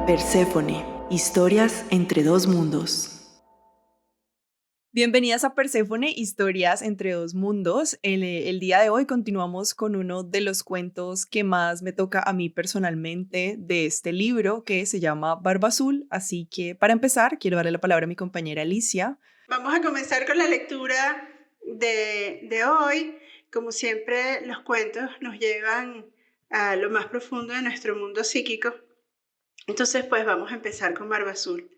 Perséfone, historias entre dos mundos. Bienvenidas a Perséfone, historias entre dos mundos. El día de hoy continuamos con uno de los cuentos que más me toca a mí personalmente de este libro que se llama Barba Azul. Así que para empezar, quiero darle la palabra a mi compañera Alicia. Vamos a comenzar con la lectura de hoy. Como siempre, los cuentos nos llevan a lo más profundo de nuestro mundo psíquico. Entonces, pues vamos a empezar con Barba Azul.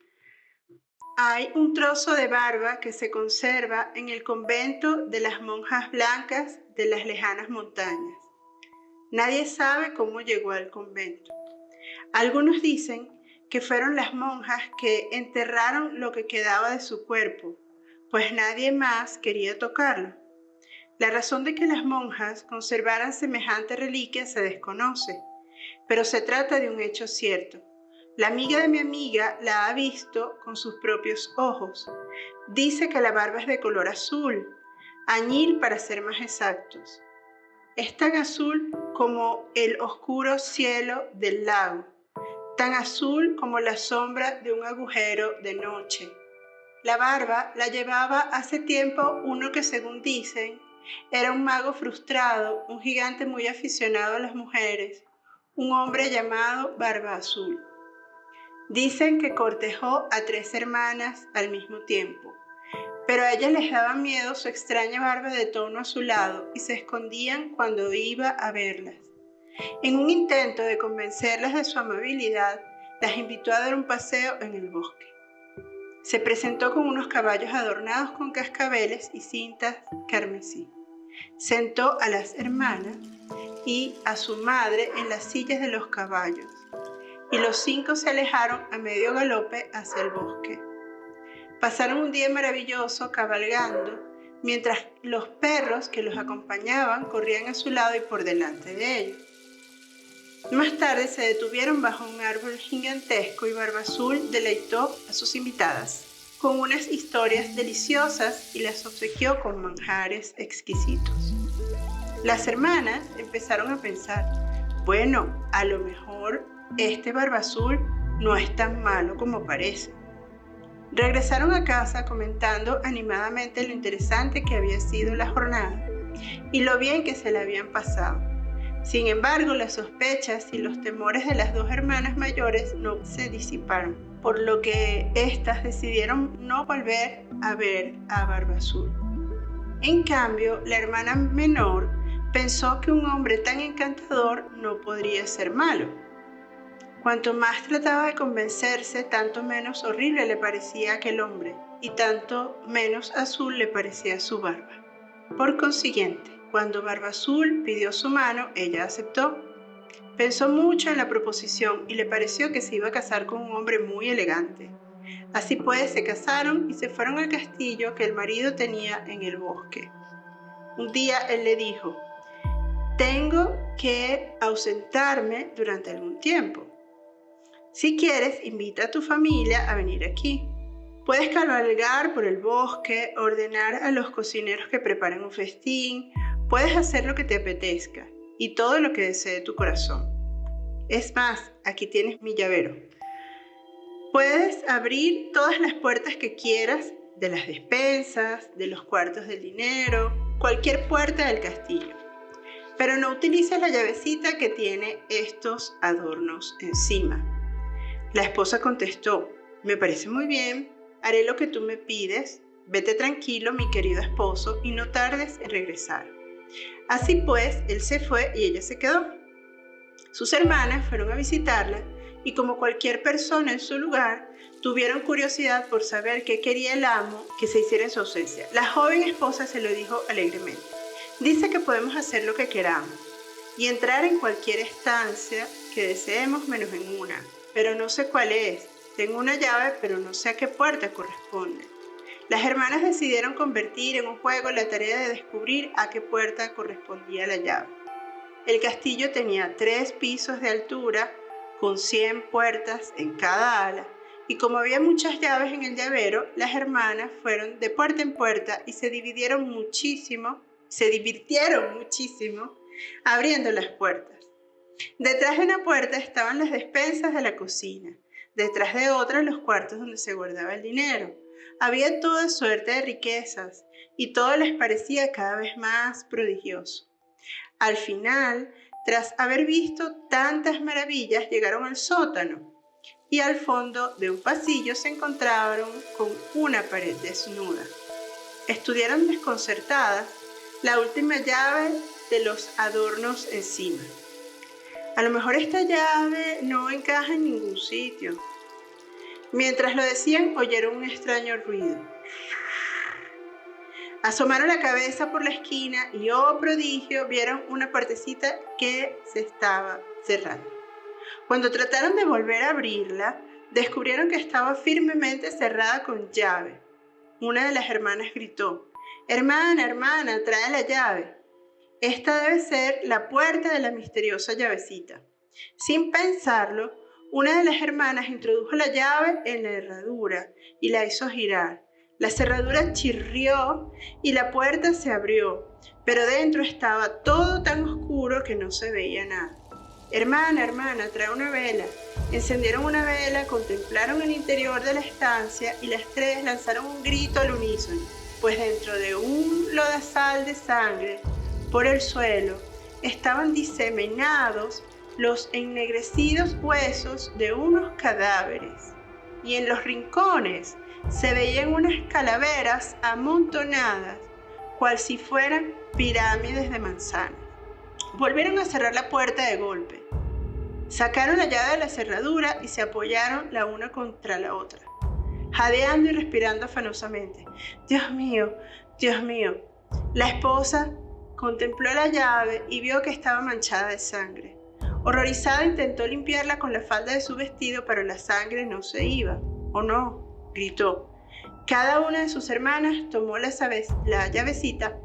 Hay un trozo de barba que se conserva en el convento de las monjas blancas de las lejanas montañas. Nadie sabe cómo llegó al convento. Algunos dicen que fueron las monjas que enterraron lo que quedaba de su cuerpo, pues nadie más quería tocarlo. La razón de que las monjas conservaran semejante reliquia se desconoce, pero se trata de un hecho cierto. La amiga de mi amiga la ha visto con sus propios ojos. Dice que la barba es de color azul, añil para ser más exactos. Es tan azul como el oscuro cielo del lago, tan azul como la sombra de un agujero de noche. La barba la llevaba hace tiempo uno que, según dicen, era un mago frustrado, un gigante muy aficionado a las mujeres, un hombre llamado Barba Azul. Dicen que cortejó a 3 hermanas al mismo tiempo, pero a ellas les daba miedo su extraña barba de tono azulado y se escondían cuando iba a verlas. En un intento de convencerlas de su amabilidad, las invitó a dar un paseo en el bosque. Se presentó con unos caballos adornados con cascabeles y cintas carmesí. Sentó a las hermanas y a su madre en las sillas de los caballos, y los 5 se alejaron a medio galope hacia el bosque. Pasaron un día maravilloso cabalgando, mientras los perros que los acompañaban corrían a su lado y por delante de ellos. Más tarde se detuvieron bajo un árbol gigantesco y Barba Azul deleitó a sus invitadas con unas historias deliciosas y las obsequió con manjares exquisitos. Las hermanas empezaron a pensar, bueno, a lo mejor este Barba Azul no es tan malo como parece. Regresaron a casa comentando animadamente lo interesante que había sido la jornada y lo bien que se la habían pasado. Sin embargo, las sospechas y los temores de las 2 hermanas mayores no se disiparon, por lo que éstas decidieron no volver a ver a Barba Azul. En cambio, la hermana menor pensó que un hombre tan encantador no podría ser malo. Cuanto más trataba de convencerse, tanto menos horrible le parecía aquel hombre y tanto menos azul le parecía su barba. Por consiguiente, cuando Barba Azul pidió su mano, ella aceptó. Pensó mucho en la proposición y le pareció que se iba a casar con un hombre muy elegante. Así pues, se casaron y se fueron al castillo que el marido tenía en el bosque. Un día él le dijo, tengo que ausentarme durante algún tiempo. Si quieres, invita a tu familia a venir aquí. Puedes cabalgar por el bosque, ordenar a los cocineros que preparen un festín, puedes hacer lo que te apetezca y todo lo que desee tu corazón. Es más, aquí tienes mi llavero. Puedes abrir todas las puertas que quieras de las despensas, de los cuartos del dinero, cualquier puerta del castillo. Pero no utilices la llavecita que tiene estos adornos encima. La esposa contestó, me parece muy bien, haré lo que tú me pides, vete tranquilo, mi querido esposo, y no tardes en regresar. Así pues, él se fue y ella se quedó. Sus hermanas fueron a visitarla y como cualquier persona en su lugar, tuvieron curiosidad por saber qué quería el amo que se hiciera en su ausencia. La joven esposa se lo dijo alegremente. Dice que podemos hacer lo que queramos y entrar en cualquier estancia que deseemos menos en una, pero no sé cuál es. Tengo una llave, pero no sé a qué puerta corresponde. Las hermanas decidieron convertir en un juego la tarea de descubrir a qué puerta correspondía la llave. El castillo tenía 3 pisos de altura, con 100 puertas en cada ala, y como había muchas llaves en el llavero, las hermanas fueron de puerta en puerta y se divirtieron muchísimo abriendo las puertas. Detrás de una puerta estaban las despensas de la cocina. detrás de otras los cuartos donde se guardaba el dinero. Había toda suerte de riquezas y todo les parecía cada vez más prodigioso. Al final, tras haber visto tantas maravillas, llegaron al sótano y al fondo de un pasillo se encontraron con una pared desnuda. Estudiaron desconcertadas la última llave de los adornos encima. A lo mejor esta llave no encaja en ningún sitio. Mientras lo decían, oyeron un extraño ruido. Asomaron la cabeza por la esquina y, oh prodigio, vieron una puertecita que se estaba cerrando. Cuando trataron de volver a abrirla, descubrieron que estaba firmemente cerrada con llave. Una de las hermanas gritó: «Hermana, hermana, trae la llave». Esta debe ser la puerta de la misteriosa llavecita. Sin pensarlo, una de las hermanas introdujo la llave en la herradura y la hizo girar. La cerradura chirrió y la puerta se abrió, pero dentro estaba todo tan oscuro que no se veía nada. «Hermana, hermana, trae una vela». Encendieron una vela, contemplaron el interior de la estancia y las tres lanzaron un grito al unísono, pues dentro de un lodazal de sangre por el suelo estaban diseminados los ennegrecidos huesos de unos cadáveres, y en los rincones se veían unas calaveras amontonadas, cual si fueran pirámides de manzanas. Volvieron a cerrar la puerta de golpe. Sacaron la llave de la cerradura y se apoyaron la una contra la otra, jadeando y respirando afanosamente. «Dios mío, Dios mío». La esposa contempló la llave y vio que estaba manchada de sangre. Horrorizada intentó limpiarla con la falda de su vestido, pero la sangre no se iba. «¡Oh no!», gritó. Cada una de sus hermanas tomó la llavecita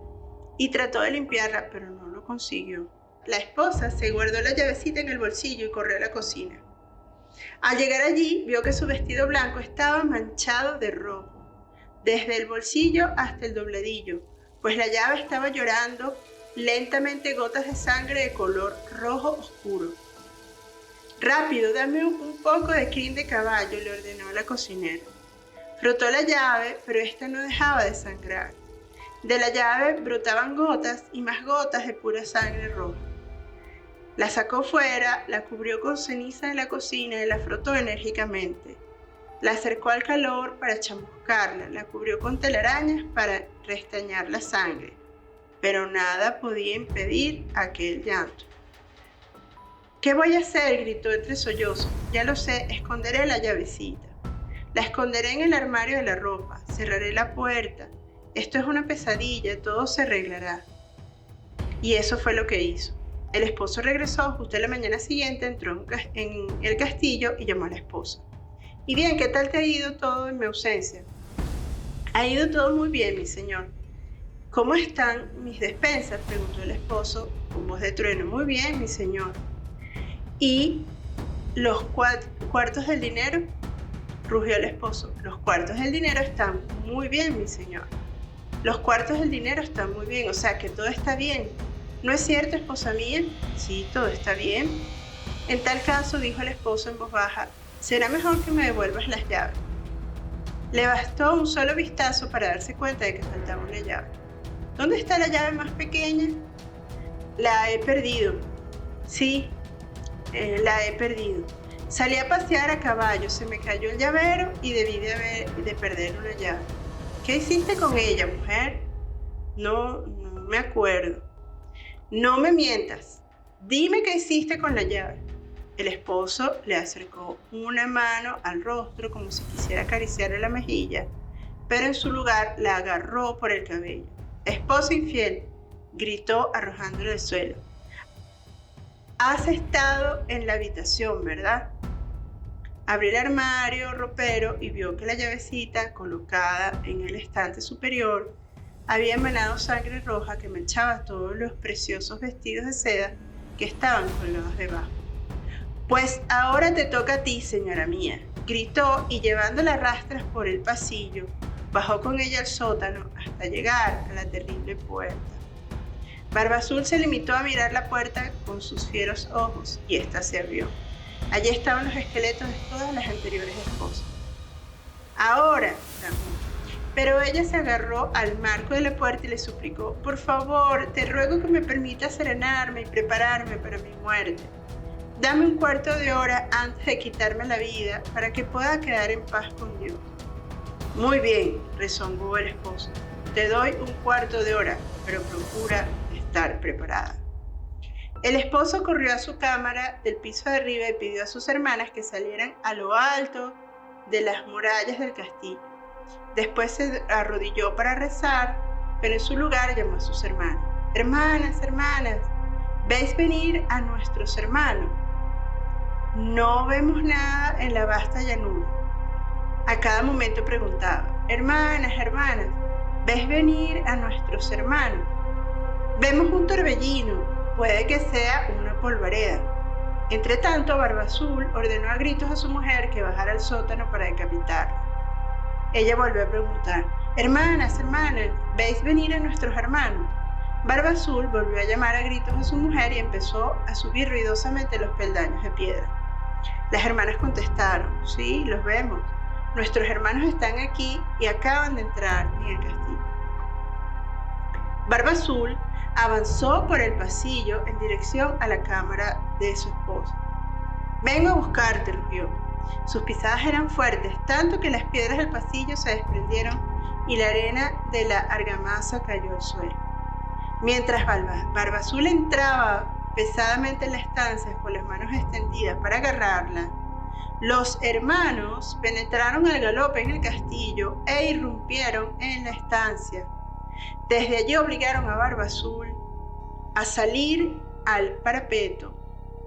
y trató de limpiarla, pero no lo consiguió. La esposa se guardó la llavecita en el bolsillo y corrió a la cocina. Al llegar allí, vio que su vestido blanco estaba manchado de rojo, desde el bolsillo hasta el dobladillo, pues la llave estaba llorando lentamente gotas de sangre de color rojo oscuro. «Rápido, dame un poco de crin de caballo», le ordenó la cocinera. Frotó la llave, pero esta no dejaba de sangrar. De la llave brotaban gotas y más gotas de pura sangre roja. La sacó fuera, la cubrió con ceniza de la cocina y la frotó enérgicamente. La acercó al calor para chamuscarla, la cubrió con telarañas para restañar la sangre, pero nada podía impedir aquel llanto. «¿Qué voy a hacer?», gritó entre sollozos. «Ya lo sé, esconderé la llavecita. La esconderé en el armario de la ropa, cerraré la puerta. Esto es una pesadilla, todo se arreglará». Y eso fue lo que hizo. El esposo regresó justo a la mañana siguiente, entró en el castillo y llamó a la esposa. «Y bien, ¿qué tal te ha ido todo en mi ausencia?». «Ha ido todo muy bien, mi señor». «¿Cómo están mis despensas?», preguntó el esposo con voz de trueno. «Muy bien, mi señor». «¿Y los cuartos del dinero?», rugió el esposo. «Los cuartos del dinero están muy bien, mi señor». «Los cuartos del dinero están muy bien, o sea que todo está bien. ¿No es cierto, esposa mía?». «Sí, todo está bien». «En tal caso», dijo el esposo en voz baja, «será mejor que me devuelvas las llaves». Le bastó un solo vistazo para darse cuenta de que faltaba una llave. «¿Dónde está la llave más pequeña?». «La he perdido». «Sí, la he perdido. Salí a pasear a caballo, se me cayó el llavero y debí de perder una llave». «¿Qué hiciste con ella, mujer?». No me acuerdo». «No me mientas. Dime qué hiciste con la llave». El esposo le acercó una mano al rostro como si quisiera acariciarle la mejilla, pero en su lugar la agarró por el cabello. «Esposo infiel», gritó arrojándole al suelo. «Has estado en la habitación, ¿verdad?». Abrió el armario ropero y vio que la llavecita, colocada en el estante superior, había emanado sangre roja que manchaba todos los preciosos vestidos de seda que estaban colgados debajo. «Pues ahora te toca a ti, señora mía», gritó, y llevándola a rastras por el pasillo, bajó con ella al sótano hasta llegar a la terrible puerta. Barbazul se limitó a mirar la puerta con sus fieros ojos y ésta se abrió. Allí estaban los esqueletos de todas las anteriores esposas. Ahora, clamó. Pero ella se agarró al marco de la puerta y le suplicó: por favor, te ruego que me permitas serenarme y prepararme para mi muerte. Dame un cuarto de hora antes de quitarme la vida para que pueda quedar en paz con Dios. Muy bien, rezongó el esposo. Te doy un cuarto de hora, pero procura estar preparada. El esposo corrió a su cámara del piso de arriba y pidió a sus hermanas que salieran a lo alto de las murallas del castillo. Después se arrodilló para rezar, pero en su lugar llamó a sus hermanas. Hermanas, hermanas, ¿veis venir a nuestros hermanos? No vemos nada en la vasta llanura. A cada momento preguntaba: hermanas, hermanas, ¿ves venir a nuestros hermanos? Vemos un torbellino, puede que sea una polvareda. Entretanto, Barba Azul ordenó a gritos a su mujer que bajara al sótano para decapitarla. Ella volvió a preguntar: hermanas, hermanas, ¿veis venir a nuestros hermanos? Barba Azul volvió a llamar a gritos a su mujer y empezó a subir ruidosamente los peldaños de piedra. Las hermanas contestaron: sí, los vemos. Nuestros hermanos están aquí y acaban de entrar en el castillo. Barba Azul avanzó por el pasillo en dirección a la cámara de su esposa. Vengo a buscarte, rugió. Sus pisadas eran fuertes, tanto que las piedras del pasillo se desprendieron y la arena de la argamasa cayó al suelo. Mientras Barba Azul entraba pesadamente en la estancia con las manos extendidas para agarrarla, los hermanos penetraron al galope en el castillo e irrumpieron en la estancia. Desde allí obligaron a Barba Azul a salir al parapeto.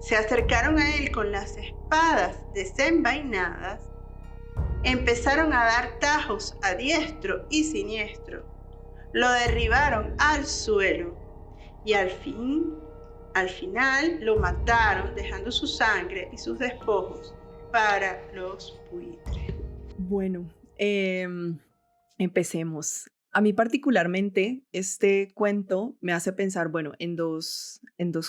Se acercaron a él con las espadas desenvainadas, empezaron a dar tajos a diestro y siniestro, lo derribaron al suelo y al final lo mataron, dejando su sangre y sus despojos para los buitres. Bueno, empecemos. A mí particularmente este cuento me hace pensar, bueno, en dos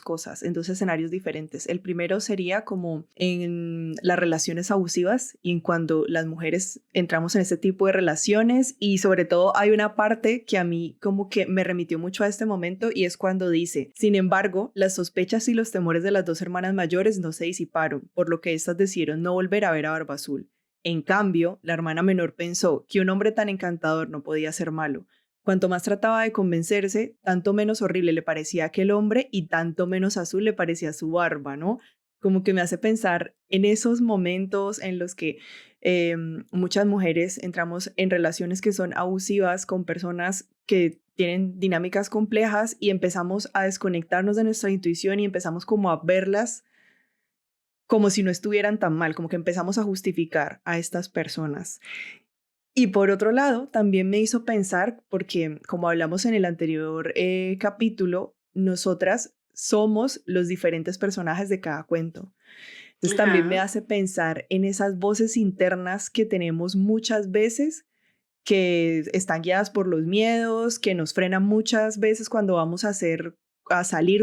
cosas, en dos escenarios diferentes. El primero sería como en las relaciones abusivas y en cuando las mujeres entramos en este tipo de relaciones, y sobre todo hay una parte que a mí como que me remitió mucho a este momento, y es cuando dice: sin embargo, las sospechas y los temores de las dos hermanas mayores no se disiparon, por lo que éstas decidieron no volver a ver a Barba Azul. En cambio, la hermana menor pensó que un hombre tan encantador no podía ser malo. Cuanto más trataba de convencerse, tanto menos horrible le parecía aquel hombre y tanto menos azul le parecía su barba, ¿no? Como que me hace pensar en esos momentos en los que muchas mujeres entramos en relaciones que son abusivas con personas que tienen dinámicas complejas y empezamos a desconectarnos de nuestra intuición y empezamos como a verlas como si no estuvieran tan mal, como que empezamos a justificar a estas personas. Y por otro lado, también me hizo pensar, porque como hablamos en el anterior capítulo, nosotras somos los diferentes personajes de cada cuento. Entonces también me hace pensar en esas voces internas que tenemos muchas veces, que están guiadas por los miedos, que nos frenan muchas veces cuando vamos a salir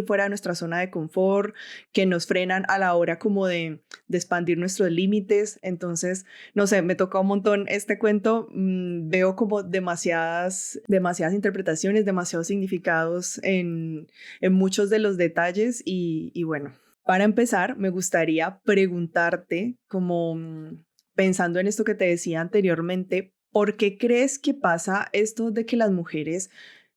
fuera de nuestra zona de confort, que nos frenan a la hora como de expandir nuestros límites. Entonces, no sé, me toca un montón este cuento. Veo como demasiadas interpretaciones, demasiados significados en muchos de los detalles y bueno, para empezar, me gustaría preguntarte, como pensando en esto que te decía anteriormente, ¿por qué crees que pasa esto de que las mujeres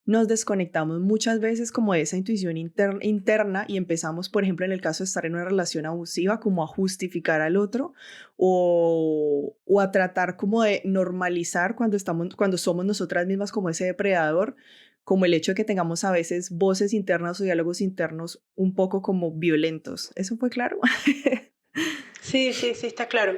nos desconectamos muchas veces como de esa intuición interna y empezamos, por ejemplo, en el caso de estar en una relación abusiva, como a justificar al otro o a tratar como de normalizar cuando somos nosotras mismas como ese depredador, como el hecho de que tengamos a veces voces internas o diálogos internos un poco como violentos? ¿Eso fue claro? Sí, está claro.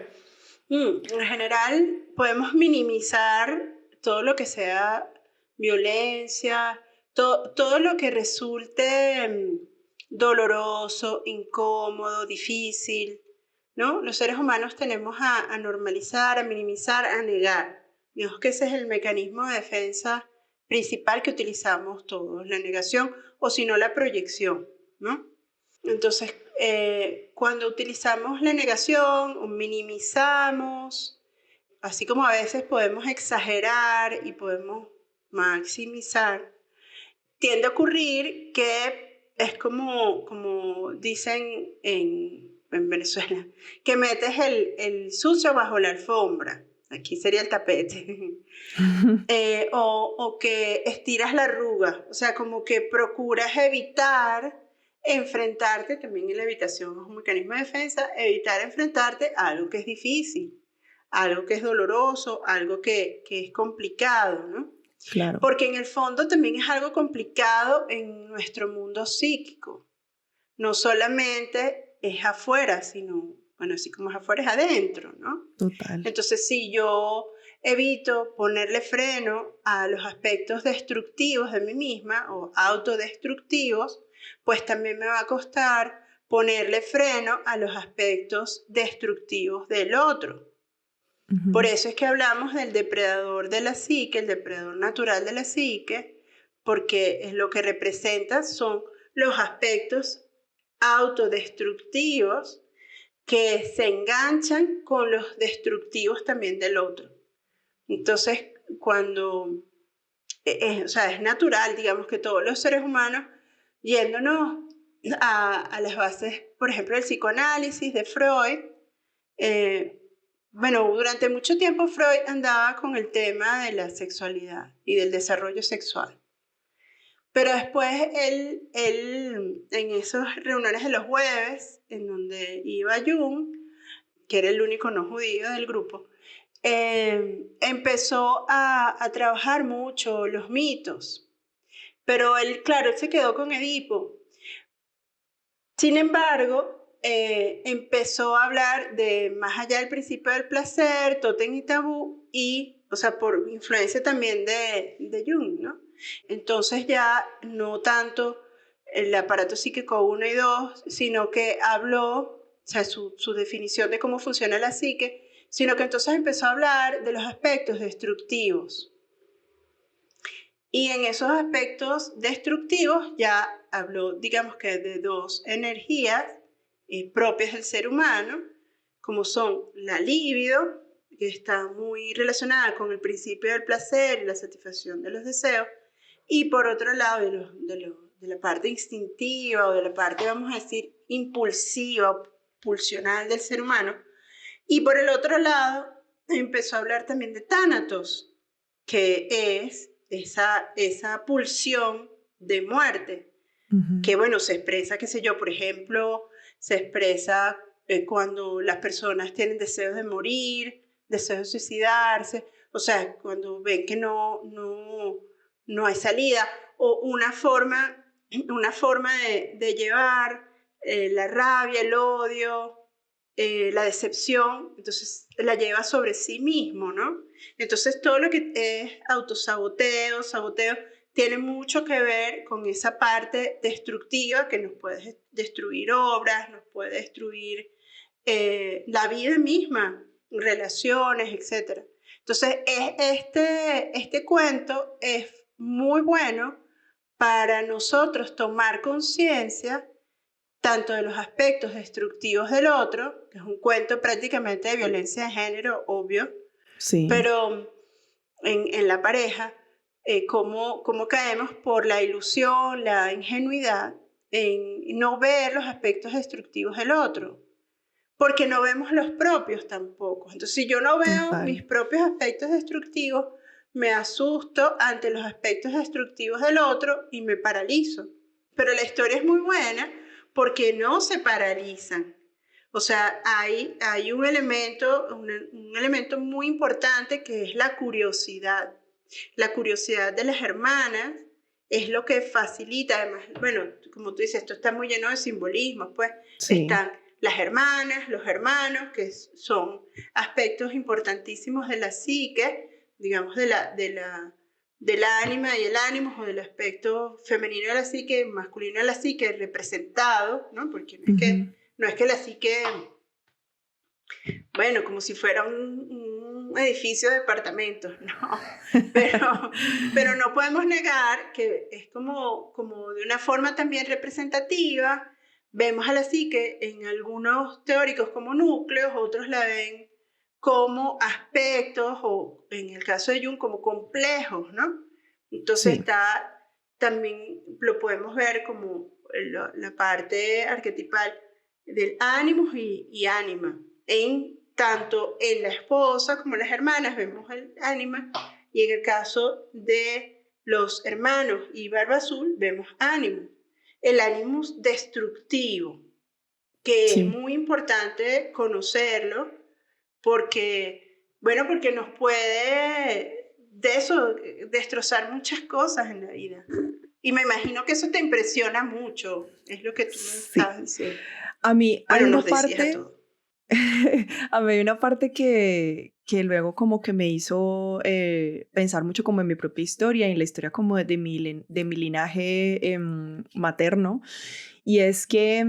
En general, podemos minimizar todo lo que sea violencia, todo lo que resulte doloroso, incómodo, difícil, ¿no? Los seres humanos tenemos a normalizar, a minimizar, a negar. Digamos que ese es el mecanismo de defensa principal que utilizamos todos, la negación o si no la proyección, ¿no? Entonces, Cuando utilizamos la negación o minimizamos, así como a veces podemos exagerar y podemos maximizar, tiende a ocurrir que es como dicen en Venezuela, que metes el sucio bajo la alfombra. Aquí sería el tapete. O que estiras la arruga. O sea, como que procuras evitar enfrentarte, también en la evitación es un mecanismo de defensa, evitar enfrentarte a algo que es difícil, algo que es doloroso, algo que es complicado, ¿no? Claro. Porque en el fondo también es algo complicado en nuestro mundo psíquico. No solamente es afuera, sino, bueno, así como es afuera es adentro, ¿no? Total. Entonces, si yo evito ponerle freno a los aspectos destructivos de mí misma o autodestructivos, pues también me va a costar ponerle freno a los aspectos destructivos del otro. Por eso es que hablamos del depredador de la psique, el depredador natural de la psique, porque es lo que representa son los aspectos autodestructivos que se enganchan con los destructivos también del otro. Entonces, cuando, o sea, es natural, digamos, que todos los seres humanos, yéndonos a las bases, por ejemplo, del psicoanálisis de Freud, bueno, durante mucho tiempo Freud andaba con el tema de la sexualidad y del desarrollo sexual. Pero después él en esas reuniones de los jueves, en donde iba Jung, que era el único no judío del grupo, empezó a trabajar mucho los mitos. Pero él, claro, él se quedó con Edipo. Sin embargo, empezó a hablar de más allá del principio del placer, tótem y tabú, y, o sea, por influencia también de Jung, ¿no? Entonces ya no tanto el aparato psíquico 1 y 2, sino que habló, o sea, su definición de cómo funciona la psique, sino que entonces empezó a hablar de los aspectos destructivos. Y en esos aspectos destructivos ya habló, digamos que de dos energías propias del ser humano, como son la libido, que está muy relacionada con el principio del placer y la satisfacción de los deseos, y por otro lado de la parte instintiva o de la parte, vamos a decir, impulsiva, pulsional del ser humano. Y por el otro lado empezó a hablar también de tánatos, que es esa pulsión de muerte, que bueno, se expresa, qué sé yo, por ejemplo, se expresa cuando las personas tienen deseos de morir, deseos de suicidarse, o sea, cuando ven que no hay salida, o una forma de llevar la rabia, el odio, la decepción, entonces la lleva sobre sí mismo, ¿no? Entonces todo lo que es autosaboteo, saboteo, tiene mucho que ver con esa parte destructiva que nos puede destruir obras, nos puede destruir la vida misma, relaciones, etc. Entonces este cuento es muy bueno para nosotros tomar conciencia tanto de los aspectos destructivos del otro, que es un cuento prácticamente de violencia de género, obvio, Sí. pero en la pareja, cómo caemos por la ilusión, la ingenuidad, en no ver los aspectos destructivos del otro, porque no vemos los propios tampoco. Entonces, si yo no veo Total. mis propios aspectos destructivos, me asusto ante los aspectos destructivos del otro y me paralizo. Pero la historia es muy buena porque no se paralizan. O sea, hay un elemento muy importante que es la curiosidad. La curiosidad de las hermanas es lo que facilita, además, bueno, como tú dices, esto está muy lleno de simbolismos, pues Sí. están las hermanas, los hermanos, que son aspectos importantísimos de la psique, digamos, del ánima y el ánimo, o del aspecto femenino de la psique, masculino de la psique, representado, ¿no? Porque no es que la psique, bueno, como si fuera un edificio de departamentos, no, pero no podemos negar que es como de una forma también representativa, vemos a la psique en algunos teóricos como núcleos, otros la ven como aspectos o en el caso de Jung como complejos, ¿no? Entonces Sí, está, también lo podemos ver como la parte arquetipal del ánimo y ánima. Tanto en la esposa como en las hermanas vemos el ánima, y en el caso de los hermanos y Barba Azul vemos ánimo. El ánimo destructivo, que es sí. muy importante conocerlo porque, bueno, porque nos puede de eso destrozar muchas cosas en la vida. Y me imagino que eso te impresiona mucho, es lo que tú me estabas Sí. diciendo. A mí hay Bueno, nos una decías a parte todos. A mí hay una parte que luego como que me hizo pensar mucho como en mi propia historia y en la historia como de mi linaje materno, y es que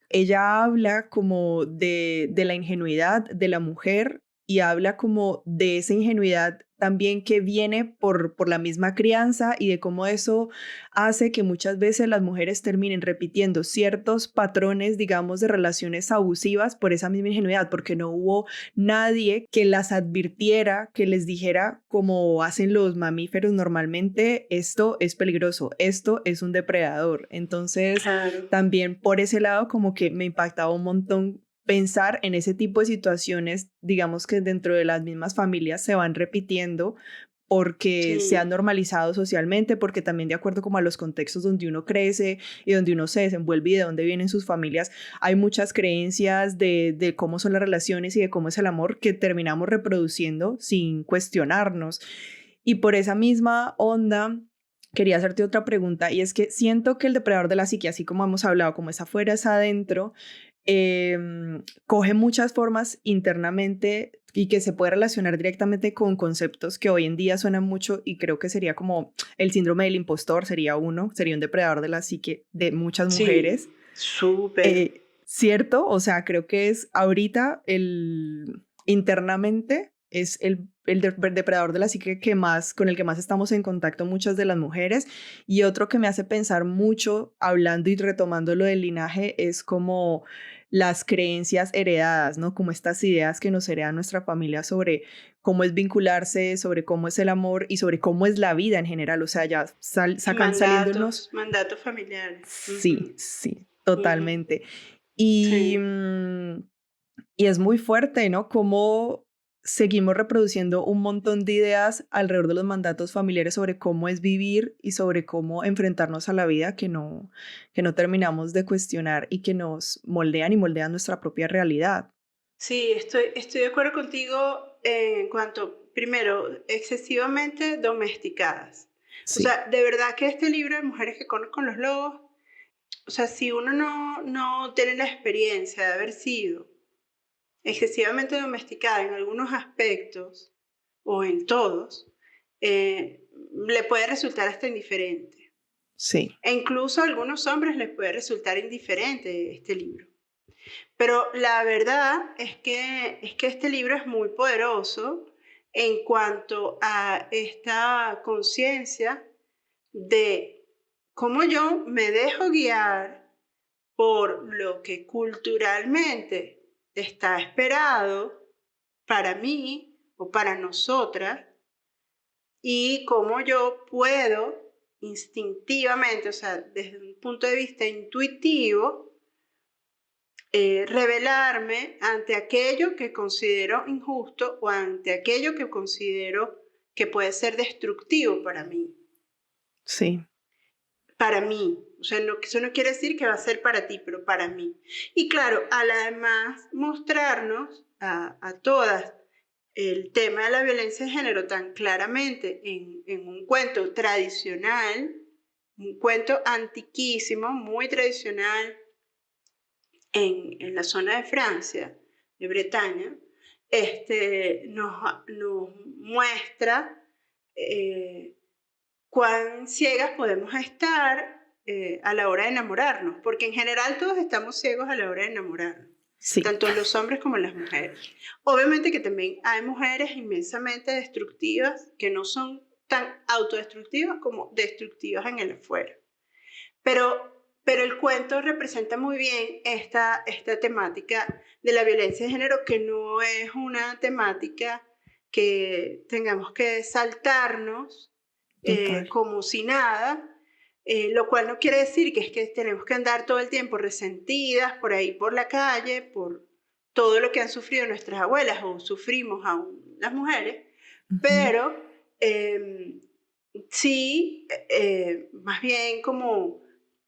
ella habla como de la ingenuidad de la mujer, y habla como de esa ingenuidad también que viene por la misma crianza, y de cómo eso hace que muchas veces las mujeres terminen repitiendo ciertos patrones, digamos, de relaciones abusivas por esa misma ingenuidad, porque no hubo nadie que las advirtiera, que les dijera, como hacen los mamíferos normalmente, esto es peligroso, esto es un depredador. Entonces, Claro, también por ese lado, como que me impactaba un montón pensar en ese tipo de situaciones, digamos que dentro de las mismas familias se van repitiendo porque se han sí, normalizado socialmente, porque también de acuerdo como a los contextos donde uno crece y donde uno se desenvuelve y de dónde vienen sus familias, hay muchas creencias de cómo son las relaciones y de cómo es el amor que terminamos reproduciendo sin cuestionarnos. Y por esa misma onda, quería hacerte otra pregunta, y es que siento que el depredador de la psique, así como hemos hablado, como es afuera, es adentro, coge muchas formas internamente y que se puede relacionar directamente con conceptos que hoy en día suenan mucho, y creo que sería como el síndrome del impostor, sería uno, sería un depredador de la psique de muchas mujeres. sí, súper. ¿Cierto? O sea, creo que es ahorita internamente es depredador de la psique que más, con el que más estamos en contacto muchas de las mujeres. Y otro que me hace pensar mucho, hablando y retomando lo del linaje, es como las creencias heredadas, ¿no? Como estas ideas que nos hereda nuestra familia sobre cómo es vincularse, sobre cómo es el amor y sobre cómo es la vida en general. O sea, ya sacan saliéndonos. Mandatos familiares. Sí, Ujú, sí, ujú, totalmente. Y, sí. y es muy fuerte, ¿no? Cómo seguimos reproduciendo un montón de ideas alrededor de los mandatos familiares sobre cómo es vivir y sobre cómo enfrentarnos a la vida, que no terminamos de cuestionar y que nos moldean y moldean nuestra propia realidad. Sí, estoy de acuerdo contigo en cuanto, primero, excesivamente domesticadas. O Sí, sea, de verdad que este libro de Mujeres que corren con los lobos, o sea, si uno no tiene la experiencia de haber sido excesivamente domesticada en algunos aspectos o en todos, le puede resultar hasta indiferente. sí, E incluso a algunos hombres les puede resultar indiferente este libro. Pero la verdad es que este libro es muy poderoso en cuanto a esta conciencia de cómo yo me dejo guiar por lo que culturalmente está esperado para mí o para nosotras, y cómo yo puedo instintivamente, o sea, desde un punto de vista intuitivo, rebelarme ante aquello que considero injusto o ante aquello que considero que puede ser destructivo para mí. sí, Para mí. O sea, eso no quiere decir que va a ser para ti, pero para mí. Y claro, al además mostrarnos a todas el tema de la violencia de género tan claramente en un cuento tradicional, un cuento antiquísimo, muy tradicional, en la zona de Francia, de Bretaña, nos muestra eh, cuán ciegas podemos estar a la hora de enamorarnos, porque en general todos estamos ciegos a la hora de enamorarnos, sí, tanto los hombres como las mujeres. Obviamente que también hay mujeres inmensamente destructivas que no son tan autodestructivas como destructivas en el afuera. Pero, pero el cuento representa muy bien esta temática de la violencia de género, que no es una temática que tengamos que saltarnos Total. como si nada, lo cual no quiere decir que es que tenemos que andar todo el tiempo resentidas por ahí por la calle, por todo lo que han sufrido nuestras abuelas o sufrimos aún las mujeres, Ujú. pero sí, más bien como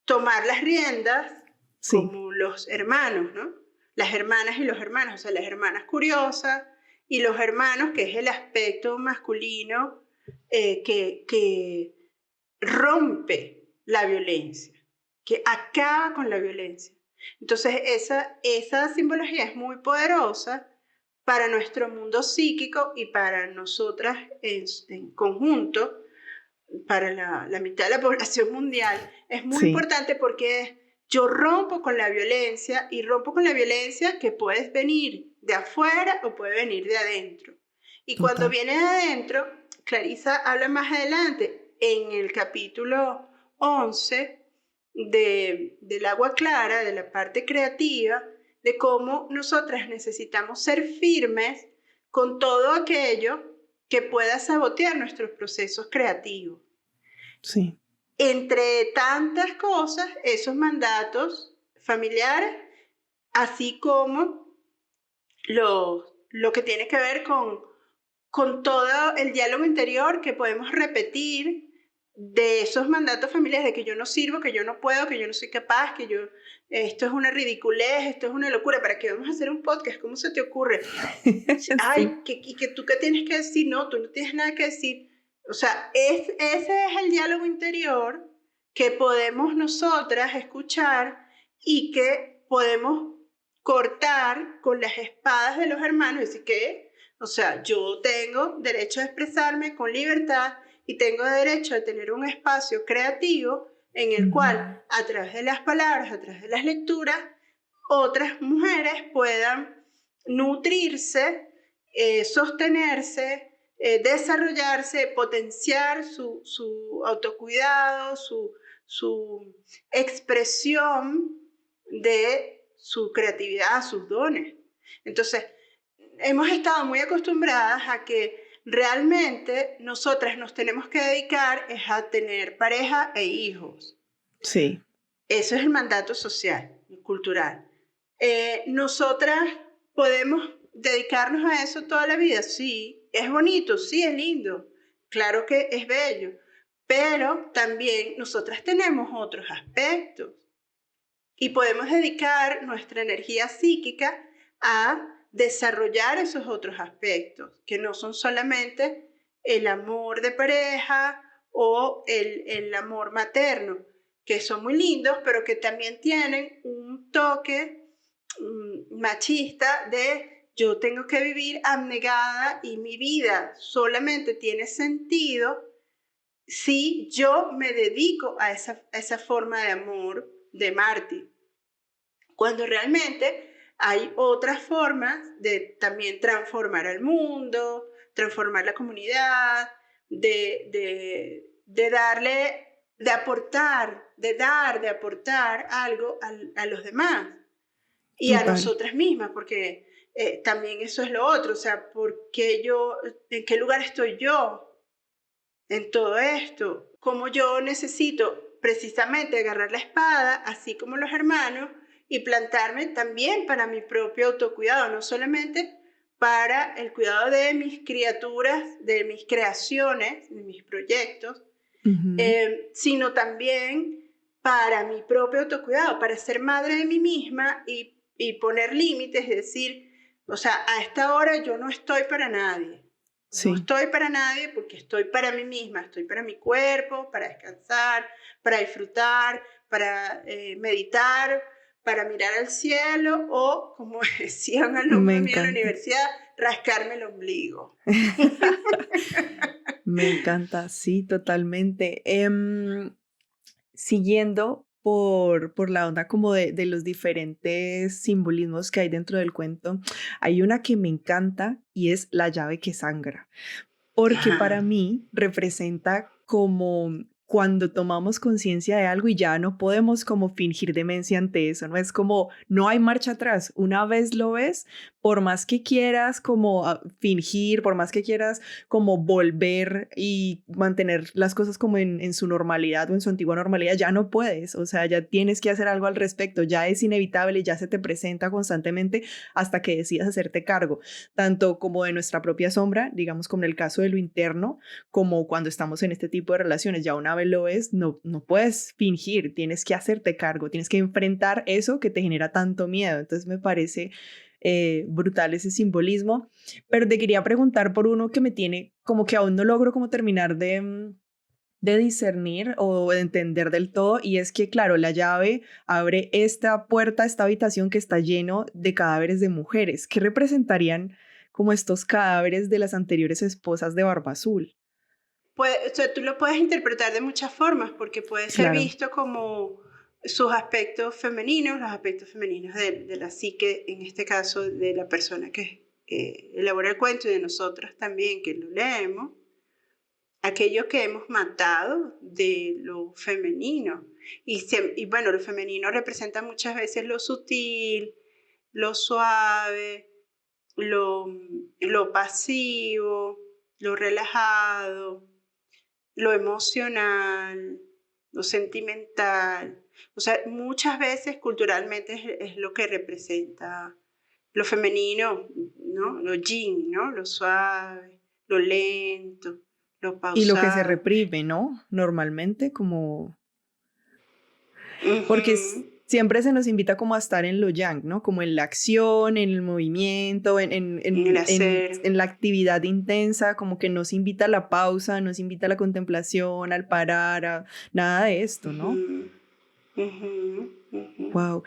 tomar las riendas Sí, como los hermanos, ¿no? Las hermanas y los hermanos, o sea, las hermanas curiosas y los hermanos, que es el aspecto masculino que rompe la violencia, que acaba con la violencia. Entonces, esa simbología es muy poderosa para nuestro mundo psíquico y para nosotras en conjunto, para la mitad de la población mundial. Es muy sí, importante porque yo rompo con la violencia, y rompo con la violencia que puede venir de afuera o puede venir de adentro. Y cuando total. viene de adentro, Clarisa habla más adelante en el capítulo 11 del agua clara, de la parte creativa, de cómo nosotras necesitamos ser firmes con todo aquello que pueda sabotear nuestros procesos creativos. Sí, Entre tantas cosas, esos mandatos familiares, así como lo que tiene que ver con todo el diálogo interior que podemos repetir de esos mandatos familiares de que yo no sirvo, que yo no puedo, que yo no soy capaz, que yo esto es una ridiculez, esto es una locura. ¿Para qué vamos a hacer un podcast? ¿Cómo se te ocurre? sí, Ay, ¿y que tú qué tienes que decir? No, tú no tienes nada que decir. O sea, ese es el diálogo interior que podemos nosotras escuchar y que podemos cortar con las espadas de los hermanos. Y decir que, o sea, yo tengo derecho a expresarme con libertad y tengo derecho a tener un espacio creativo en el ujú, cual, a través de las palabras, a través de las lecturas, otras mujeres puedan nutrirse, sostenerse, desarrollarse, potenciar su autocuidado, su expresión de su creatividad, sus dones. Entonces, hemos estado muy acostumbradas a que realmente nosotras nos tenemos que dedicar es a tener pareja e hijos. sí, Eso es el mandato social, cultural. Nosotras podemos dedicarnos a eso toda la vida, sí, es bonito, sí, es lindo, claro que es bello, pero también nosotras tenemos otros aspectos y podemos dedicar nuestra energía psíquica a desarrollar esos otros aspectos, que no son solamente el amor de pareja o el amor materno, que son muy lindos, pero que también tienen un toque machista de yo tengo que vivir abnegada y mi vida solamente tiene sentido si yo me dedico a esa forma de amor de mártir, cuando realmente hay otras formas de también transformar al mundo, transformar la comunidad, de darle, de aportar, de aportar algo a los demás y a total. nosotras mismas, porque también eso es lo otro, o sea, porque yo, ¿en qué lugar estoy yo en todo esto? ¿Cómo yo necesito precisamente agarrar la espada, así como los hermanos, y plantarme también para mi propio autocuidado, no solamente para el cuidado de mis criaturas, de mis creaciones, de mis proyectos, Ujú, sino también para mi propio autocuidado, para ser madre de mí misma y poner límites, es decir, o sea, a esta hora yo no estoy para nadie. No sí, estoy para nadie porque estoy para mí misma, estoy para mi cuerpo, para descansar, para disfrutar, para meditar, para mirar al cielo o, como decía un me alumno mío en la encanta. universidad, rascarme el ombligo. Me encanta, sí, totalmente. Siguiendo por la onda como de los diferentes simbolismos que hay dentro del cuento, hay una que me encanta y es la llave que sangra, porque Ajá. para mí representa como cuando tomamos conciencia de algo y ya no podemos como fingir demencia ante eso, ¿no? Es como, no hay marcha atrás. Una vez lo ves, por más que quieras como fingir, por más que quieras como volver y mantener las cosas como en su normalidad o en su antigua normalidad, ya no puedes. O sea, ya tienes que hacer algo al respecto. Ya es inevitable, ya se te presenta constantemente hasta que decidas hacerte cargo, tanto como de nuestra propia sombra, digamos como en el caso de lo interno, como cuando estamos en este tipo de relaciones. Ya una vez lo ves, no puedes fingir, tienes que hacerte cargo, tienes que enfrentar eso que te genera tanto miedo. Entonces me parece brutal ese simbolismo, pero te quería preguntar por uno que me tiene como que aún no logro como terminar de discernir o de entender del todo, y es que, claro, la llave abre esta puerta, esta habitación que está lleno de cadáveres de mujeres. ¿Qué representarían como estos cadáveres de las anteriores esposas de Barba Azul? O sea, tú lo puedes interpretar de muchas formas, porque puede ser Claro. visto como sus aspectos femeninos, los aspectos femeninos de la psique, en este caso de la persona que elabora el cuento y de nosotros también que lo leemos, aquello que hemos matado de lo femenino. Y bueno, lo femenino representa muchas veces lo sutil, lo suave, lo pasivo, lo relajado, lo emocional, lo sentimental. O sea, muchas veces culturalmente es lo que representa lo femenino, ¿no? Lo yin, ¿no? Lo suave, lo lento, lo Y lo que se pausado. reprime, ¿no? Normalmente, como porque Ujú. siempre se nos invita como a estar en lo yang, ¿no? Como en la acción, en el movimiento, En el hacer. en la actividad intensa, como que nos invita a la pausa, nos invita a la contemplación, al parar, a nada de esto, ¿no? Ujú, ujú, ujú. Wow.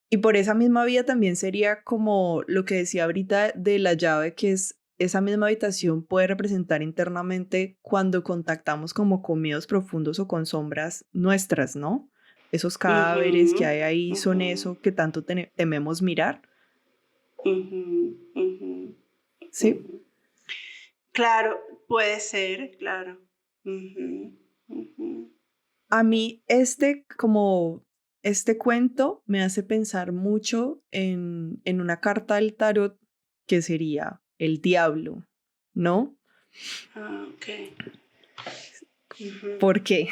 Y por esa misma vía también sería como lo que decía ahorita de la llave, que es esa misma habitación puede representar internamente cuando contactamos como con miedos profundos o con sombras nuestras, ¿no? Esos cadáveres que Ujú, hay ahí son ujú, eso que tanto tememos mirar, ujú, ujú, ¿sí? ujú. Claro, puede ser, claro. Ujú, ujú. A mí como este cuento me hace pensar mucho en una carta del tarot que sería el diablo, ¿no? Ah, ok. Ujú. ¿Por qué?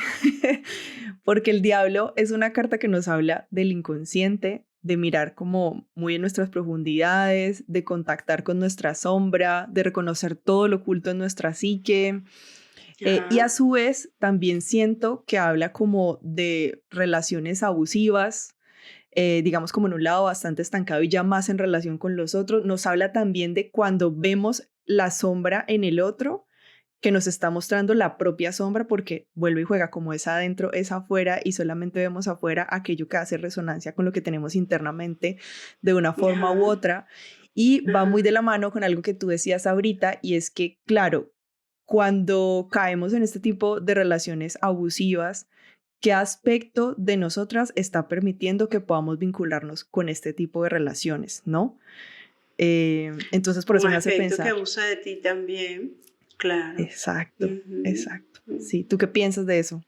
Porque el diablo es una carta que nos habla del inconsciente, de mirar como muy en nuestras profundidades, de contactar con nuestra sombra, de reconocer todo lo oculto en nuestra psique. Y Ajá. a su vez también siento que habla como de relaciones abusivas, digamos como en un lado bastante estancado y ya más en relación con los otros. Nos habla también de cuando vemos la sombra en el otro, que nos está mostrando la propia sombra, porque vuelve y juega como es adentro, es afuera, y solamente vemos afuera aquello que hace resonancia con lo que tenemos internamente de una forma u Ajá. otra. Y va muy Ajá. de la mano con algo que tú decías ahorita, y es que, claro, cuando caemos en este tipo de relaciones abusivas, ¿qué aspecto de nosotras está permitiendo que podamos vincularnos con este tipo de relaciones, no? Entonces, por Un eso me hace aspecto que pensar. abusa de ti también. Claro. Exacto, Ujú, exacto. ujú. Sí, ¿tú qué piensas de eso?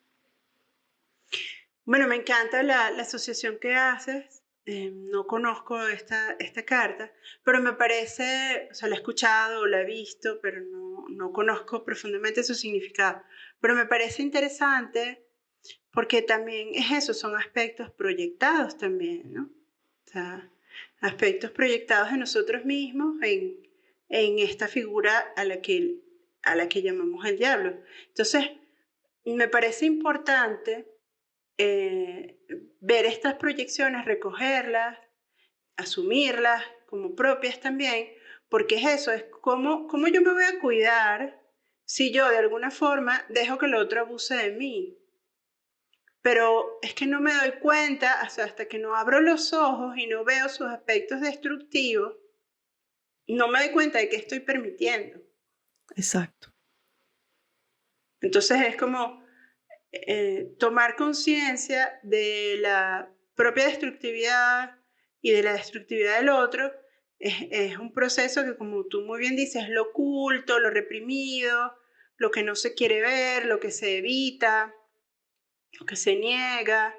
Bueno, me encanta la asociación que haces. No conozco esta carta, pero me parece, o sea, la he escuchado, la he visto, pero no conozco profundamente su significado. Pero me parece interesante porque también es eso, son aspectos proyectados también, ¿no? O sea, aspectos proyectados de nosotros mismos en esta figura a la que llamamos el diablo. Entonces, me parece importante eh, ver estas proyecciones, recogerlas, asumirlas como propias también, porque es eso, es cómo yo me voy a cuidar si yo de alguna forma dejo que el otro abuse de mí. Pero es que no me doy cuenta hasta que no abro los ojos y no veo sus aspectos destructivos, no me doy cuenta de que estoy permitiendo. Exacto. Entonces es como tomar conciencia de la propia destructividad y de la destructividad del otro es un proceso que, como tú muy bien dices, lo oculto, lo reprimido, lo que no se quiere ver, lo que se evita, lo que se niega,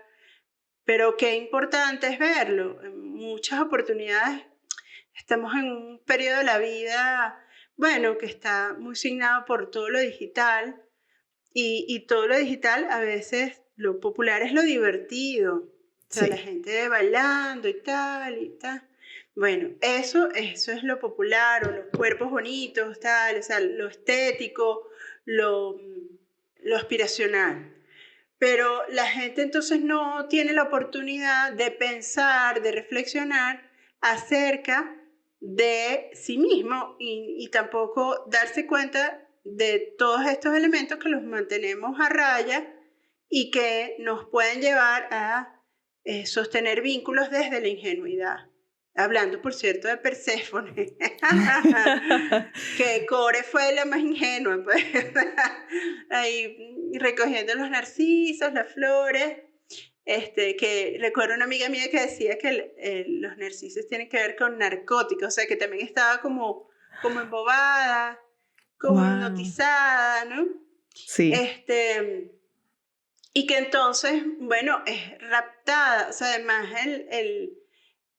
pero qué importante es verlo. En muchas oportunidades estamos en un periodo de la vida, bueno, que está muy signado por todo lo digital y todo lo digital a veces lo popular es lo divertido. O sea, la Sí, gente bailando y tal y tal. Bueno, eso es lo popular, o los cuerpos bonitos, tal, o sea, lo estético, lo, lo aspiracional. Pero la gente entonces no tiene la oportunidad de pensar, de reflexionar acerca de sí mismo y tampoco darse cuenta de todos estos elementos que los mantenemos a raya y que nos pueden llevar a sostener vínculos desde la ingenuidad. Hablando, por cierto, de Perséfone, que Core fue la más ingenua, pues, ahí recogiendo los narcisos, las flores, que recuerdo una amiga mía que decía que los narcisos tienen que ver con narcóticos, o sea, que también estaba como embobada, como wow, hipnotizada, ¿no? sí, Este, y que entonces, bueno, es raptada, o sea, además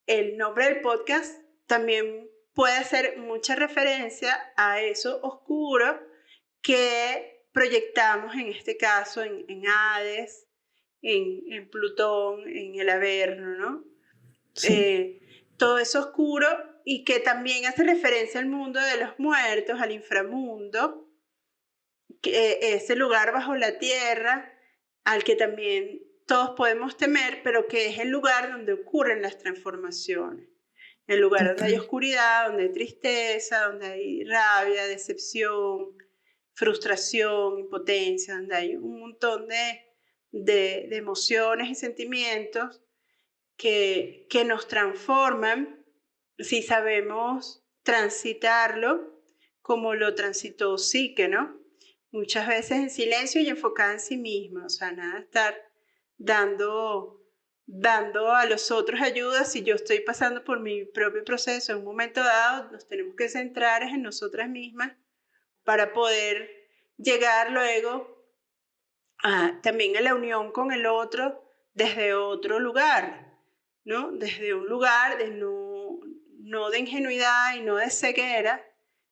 el nombre del podcast también puede hacer mucha referencia a eso oscuro que proyectamos en este caso en Hades, en Plutón, en el Averno, ¿no? sí, Todo eso oscuro y que también hace referencia al mundo de los muertos, al inframundo, que ese lugar bajo la tierra al que también todos podemos temer, pero que es el lugar donde ocurren las transformaciones. El lugar donde hay total. oscuridad, donde hay tristeza, donde hay rabia, decepción, frustración, impotencia, donde hay un montón de emociones y sentimientos que nos transforman si sabemos transitarlo como lo transitó Psique, ¿no? Muchas veces en silencio y enfocada en sí misma, o sea, nada de estar dando, dando a los otros ayuda. Si yo estoy pasando por mi propio proceso en un momento dado, nos tenemos que centrar en nosotras mismas para poder llegar luego también a la unión con el otro desde otro lugar, ¿no? Desde un lugar de no de ingenuidad y no de ceguera,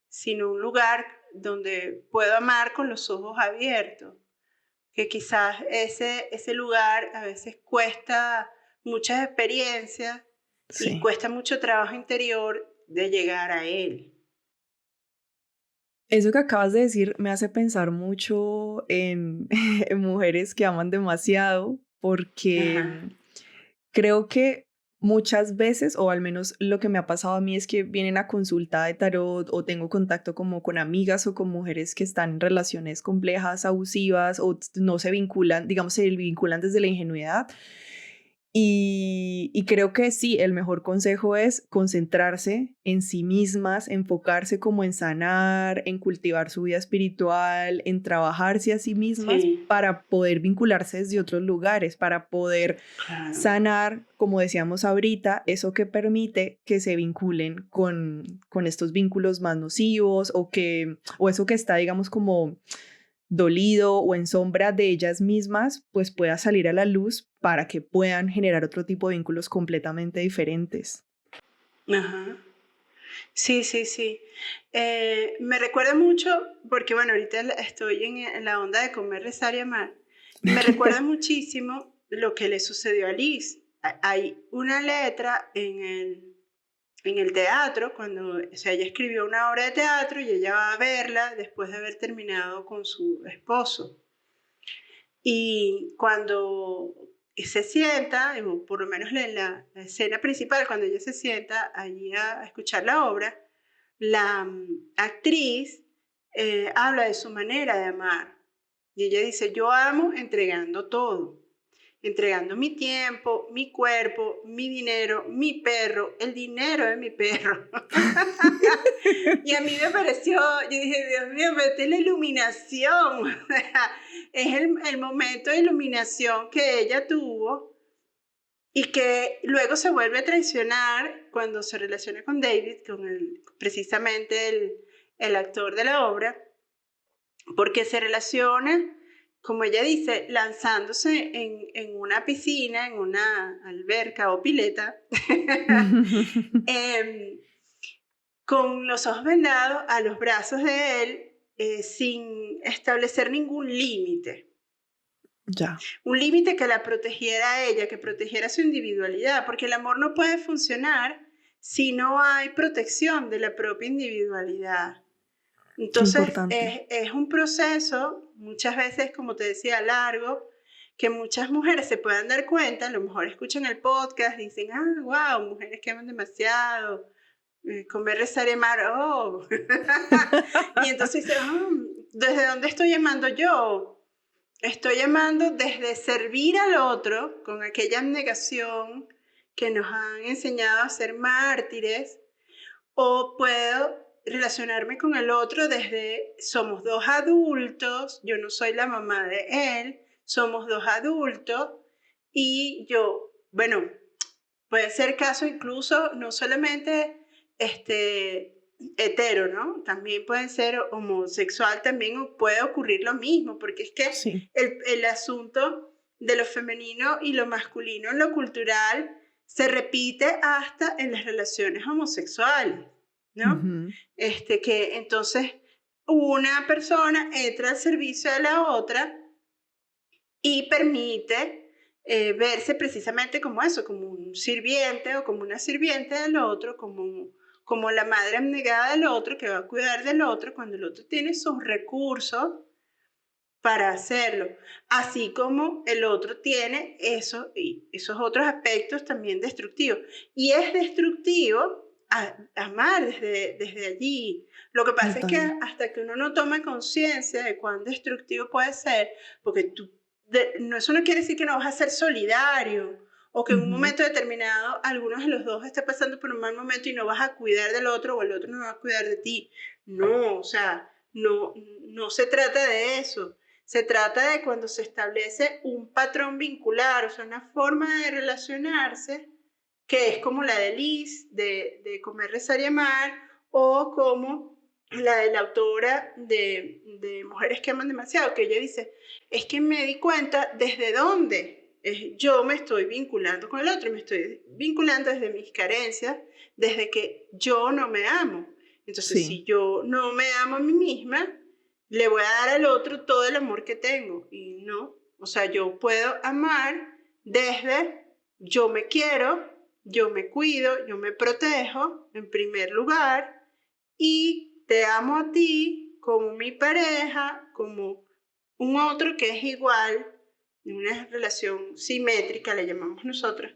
sino un lugar donde puedo amar con los ojos abiertos, que quizás ese lugar a veces cuesta muchas experiencias y Sí. cuesta mucho trabajo interior de llegar a él. Eso que acabas de decir me hace pensar mucho en, en mujeres que aman demasiado, porque Ajá, creo que muchas veces, o al menos lo que me ha pasado a mí es que vienen a consulta de tarot o tengo contacto como con amigas o con mujeres que están en relaciones complejas, abusivas o no se vinculan, digamos, se vinculan desde la ingenuidad. Y creo que sí, el mejor consejo es concentrarse en sí mismas, enfocarse como en sanar, en cultivar su vida espiritual, en trabajarse a sí mismas sí, para poder vincularse desde otros lugares, para poder claro, sanar, como decíamos ahorita, eso que permite que se vinculen con estos vínculos más nocivos o eso que está, digamos, como dolido o en sombra de ellas mismas, pues pueda salir a la luz para que puedan generar otro tipo de vínculos completamente diferentes. ajá. Sí, sí, sí. Me recuerda mucho, porque bueno, ahorita estoy en la onda de comer, rezar y amar. Me recuerda muchísimo lo que le sucedió a Liz. Hay una letra en el teatro, cuando, o sea, ella escribió una obra de teatro y ella va a verla después de haber terminado con su esposo. Y cuando se sienta, o por lo menos en la escena principal, cuando ella se sienta allí a escuchar la obra, la actriz habla de su manera de amar. Y ella dice, yo amo entregando todo, entregando mi tiempo, mi cuerpo, mi dinero, mi perro, el dinero de mi perro. Y a mí me pareció, yo dije, Dios mío, vete la iluminación. Es el momento de iluminación que ella tuvo y que luego se vuelve a traicionar cuando se relaciona con David, con precisamente el actor de la obra, porque se relaciona, como ella dice, lanzándose en una piscina, en una alberca o pileta, em, con los ojos vendados a los brazos de él, sin establecer ningún límite. Ya, Un límite que la protegiera a ella, que protegiera su individualidad, porque el amor no puede funcionar si no hay protección de la propia individualidad. qué Entonces, importante. es un proceso, muchas veces, como te decía, largo, que muchas mujeres se puedan dar cuenta, a lo mejor escuchan el podcast, dicen, wow, mujeres que aman demasiado, comer, rezar y amar, oh. Y entonces dicen, ¿desde dónde estoy amando yo? Estoy amando desde servir al otro, con aquella abnegación que nos han enseñado a ser mártires, o puedo relacionarme con el otro desde somos dos adultos, yo no soy la mamá de él, somos dos adultos y yo, bueno, puede ser caso incluso no solamente hetero, ¿no? También puede ser homosexual, también puede ocurrir lo mismo, porque es que Sí. el asunto de lo femenino y lo masculino en lo cultural se repite hasta en las relaciones homosexuales, ¿no? Ujú. Que entonces una persona entra al servicio de la otra y permite verse precisamente como eso, como un sirviente o como una sirviente del otro, como la madre abnegada del otro que va a cuidar del otro cuando el otro tiene sus recursos para hacerlo, así como el otro tiene eso y esos otros aspectos también destructivos. Y es destructivo amar desde allí. Lo que pasa es que Total. hasta que uno no toma conciencia de cuán destructivo puede ser, porque eso no quiere decir que no vas a ser solidario o que en un Ujú. momento determinado algunos de los dos esté pasando por un mal momento y no vas a cuidar del otro o el otro no va a cuidar de ti. No, o sea, no se trata de eso. Se trata de cuando se establece un patrón vincular, o sea, una forma de relacionarse que es como la de Liz, de Comer, Rezar y Amar, o como la de la autora de Mujeres que aman demasiado, que ella dice, es que me di cuenta desde dónde yo me estoy vinculando con el otro, me estoy vinculando desde mis carencias, desde que yo no me amo. Entonces, Sí. si yo no me amo a mí misma, le voy a dar al otro todo el amor que tengo. Y no, o sea, yo puedo amar desde yo me quiero, yo me cuido, yo me protejo en primer lugar y te amo a ti como mi pareja, como un otro que es igual, una relación simétrica le llamamos nosotros,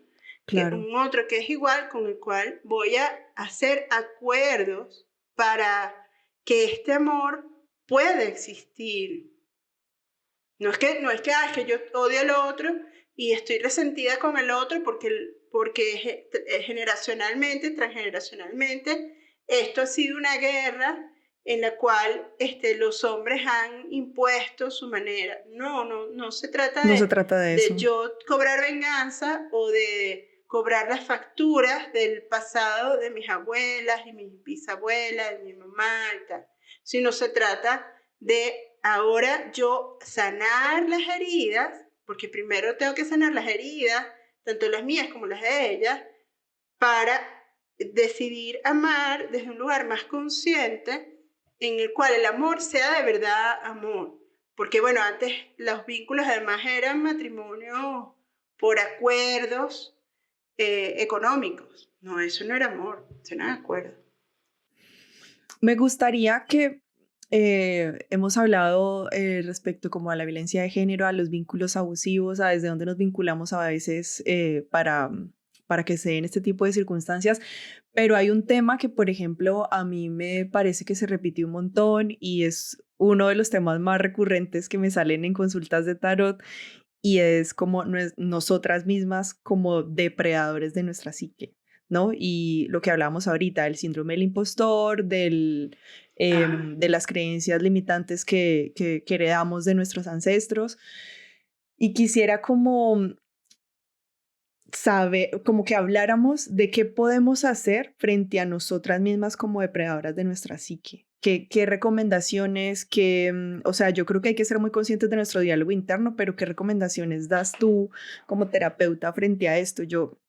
que Claro. un otro que es igual con el cual voy a hacer acuerdos para que este amor puede existir. Es que yo odio al otro y estoy resentida con el otro porque generacionalmente, transgeneracionalmente, esto ha sido una guerra en la cual los hombres han impuesto su manera. No se trata No se trata de de eso. yo cobrar venganza o de cobrar las facturas del pasado de mis abuelas y mis bisabuelas, de mi mamá y tal, sino se trata de ahora yo sanar las heridas, porque primero tengo que sanar las heridas, tanto las mías como las de ellas, para decidir amar desde un lugar más consciente en el cual el amor sea de verdad amor. Porque bueno, antes los vínculos además eran matrimonios por acuerdos económicos. No, eso no era amor, eso no era acuerdo. Me gustaría que hemos hablado respecto como a la violencia de género, a los vínculos abusivos, a desde dónde nos vinculamos a veces para que se den este tipo de circunstancias, pero hay un tema que, por ejemplo, a mí me parece que se repitió un montón y es uno de los temas más recurrentes que me salen en consultas de tarot y es como nosotras mismas como depredadores de nuestra psique, ¿no? Y lo que hablábamos ahorita, el síndrome del impostor, Ajá. de las creencias limitantes que heredamos de nuestros ancestros. Y quisiera como saber, como que habláramos de qué podemos hacer frente a nosotras mismas como depredadoras de nuestra psique. ¿Qué recomendaciones, o sea, yo creo que hay que ser muy conscientes de nuestro diálogo interno, pero qué recomendaciones das tú como terapeuta frente a esto? Yo,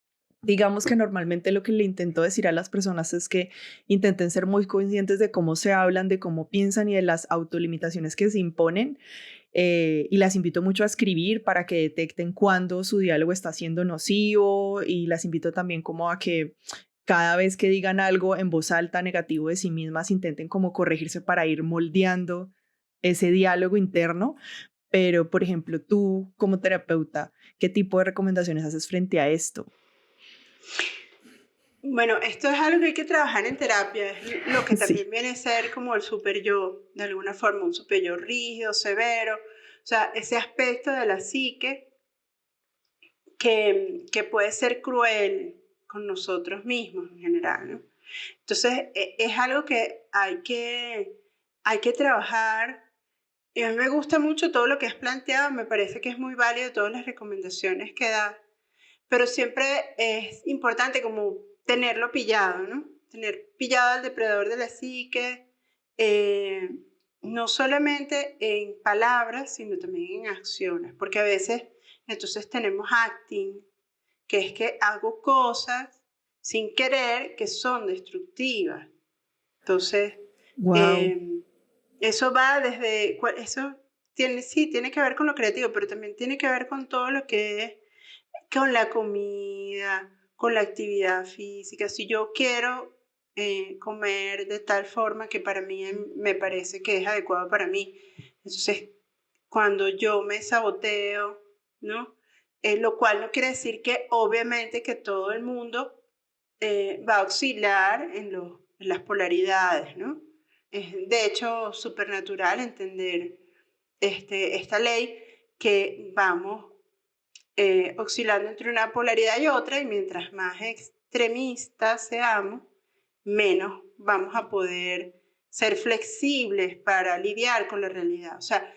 digamos que normalmente lo que le intento decir a las personas es que intenten ser muy conscientes de cómo se hablan, de cómo piensan y de las autolimitaciones que se imponen. Y las invito mucho a escribir para que detecten cuándo su diálogo está siendo nocivo, y las invito también como a que cada vez que digan algo en voz alta negativo de sí mismas, intenten como corregirse para ir moldeando ese diálogo interno. Pero, por ejemplo, tú como terapeuta, ¿qué tipo de recomendaciones haces frente a esto? Bueno, esto es algo que hay que trabajar en terapia, es lo que Sí. también viene a ser como el super yo, de alguna forma, un super yo rígido, severo, o sea, ese aspecto de la psique que puede ser cruel con nosotros mismos en general, ¿no? Entonces, es algo que hay que trabajar. Y a mí me gusta mucho todo lo que has planteado, me parece que es muy válido todas las recomendaciones que das, pero siempre es importante como tenerlo pillado, ¿no? Tener pillado al depredador de la psique, eh, no solamente en palabras, sino también en acciones, porque a veces entonces tenemos acting, que es que hago cosas sin querer que son destructivas. Entonces, Wow. eh, eso va desde, eso tiene, sí, tiene que ver con lo creativo, pero también tiene que ver con todo lo que es con la comida, con la actividad física. Si yo quiero comer de tal forma que para mí me parece que es adecuado para mí, entonces cuando yo me saboteo, ¿no? Lo cual no quiere decir que obviamente que todo el mundo va a oscilar en las polaridades, ¿no? Es de hecho supernatural entender esta ley que vamos oscilando entre una polaridad y otra, y mientras más extremistas seamos, menos vamos a poder ser flexibles para lidiar con la realidad. O sea,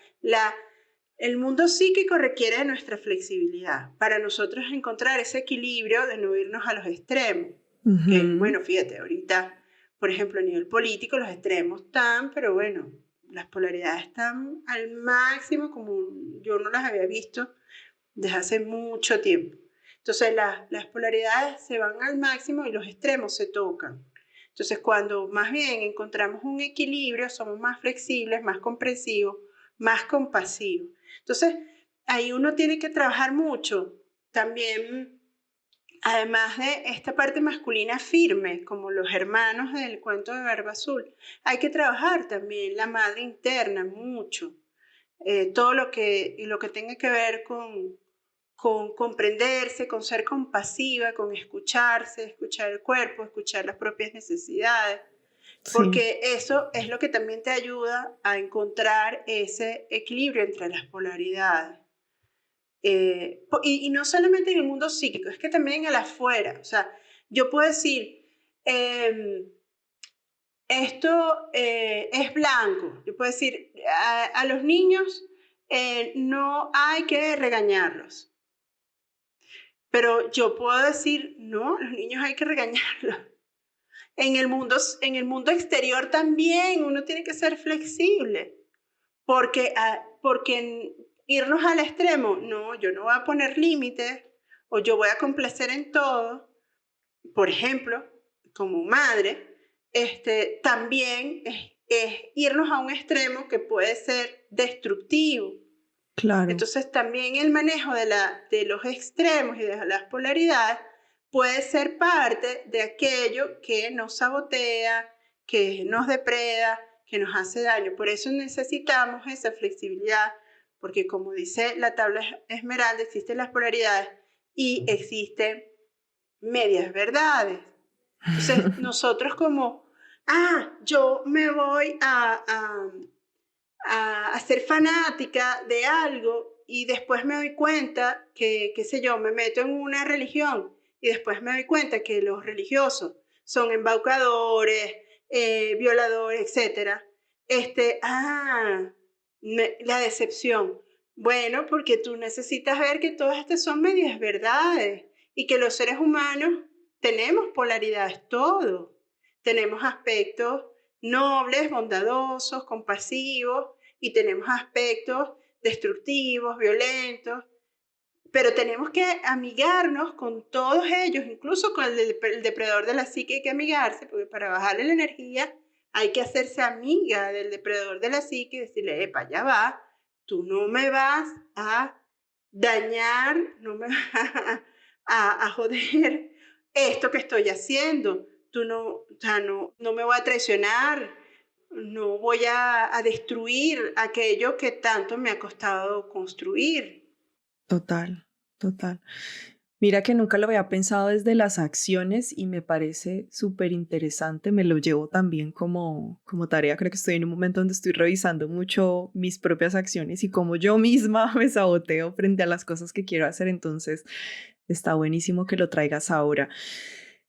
el mundo psíquico requiere de nuestra flexibilidad para nosotros encontrar ese equilibrio de no irnos a los extremos. Que, Ujú. bueno, fíjate, ahorita, por ejemplo, a nivel político, los extremos están, pero bueno, las polaridades están al máximo como yo no las había visto desde hace mucho tiempo. Entonces las polaridades se van al máximo y los extremos se tocan. Entonces cuando más bien encontramos un equilibrio, somos más flexibles, más comprensivos, más compasivos. Entonces ahí uno tiene que trabajar mucho también, además de esta parte masculina firme, como los hermanos del cuento de Barba Azul, hay que trabajar también la madre interna mucho. Todo lo que tenga que ver con comprenderse, con ser compasiva, con escucharse, escuchar el cuerpo, escuchar las propias necesidades, Sí. porque eso es lo que también te ayuda a encontrar ese equilibrio entre las polaridades. Y no solamente en el mundo psíquico, es que también en el afuera. O sea, yo puedo decir, eh, esto es blanco. Yo puedo decir, a los niños no hay que regañarlos. Pero yo puedo decir, no, los niños hay que regañarlos. En el mundo exterior también uno tiene que ser flexible, porque, porque irnos al extremo, no, yo no voy a poner límites o yo voy a complacer en todo. Por ejemplo, como madre, también es irnos a un extremo que puede ser destructivo. Claro. Entonces también el manejo de los extremos y de las polaridades puede ser parte de aquello que nos sabotea, que nos depreda, que nos hace daño. Por eso necesitamos esa flexibilidad, porque como dice la tabla esmeralda, existen las polaridades y existen medias verdades. Entonces nosotros como, yo me voy a ser fanática de algo y después me doy cuenta que, qué sé yo, me meto en una religión y después me doy cuenta que los religiosos son embaucadores, violadores, etcétera. La decepción. Bueno, porque tú necesitas ver que todas estas son medias verdades y que los seres humanos tenemos polaridades todos. Tenemos aspectos nobles, bondadosos, compasivos, y tenemos aspectos destructivos, violentos, pero tenemos que amigarnos con todos ellos, incluso con el depredador de la psique hay que amigarse, porque para bajarle la energía hay que hacerse amiga del depredador de la psique y decirle, epa, ya va, tú no me vas a dañar, no me vas a joder esto que estoy haciendo. Tú no, o sea, no me voy a traicionar, no voy a destruir aquello que tanto me ha costado construir. Total, total. Mira que nunca lo había pensado desde las acciones y me parece súper interesante. Me lo llevo también como tarea. Creo que estoy en un momento donde estoy revisando mucho mis propias acciones y cómo yo misma me saboteo frente a las cosas que quiero hacer. Entonces, está buenísimo que lo traigas ahora.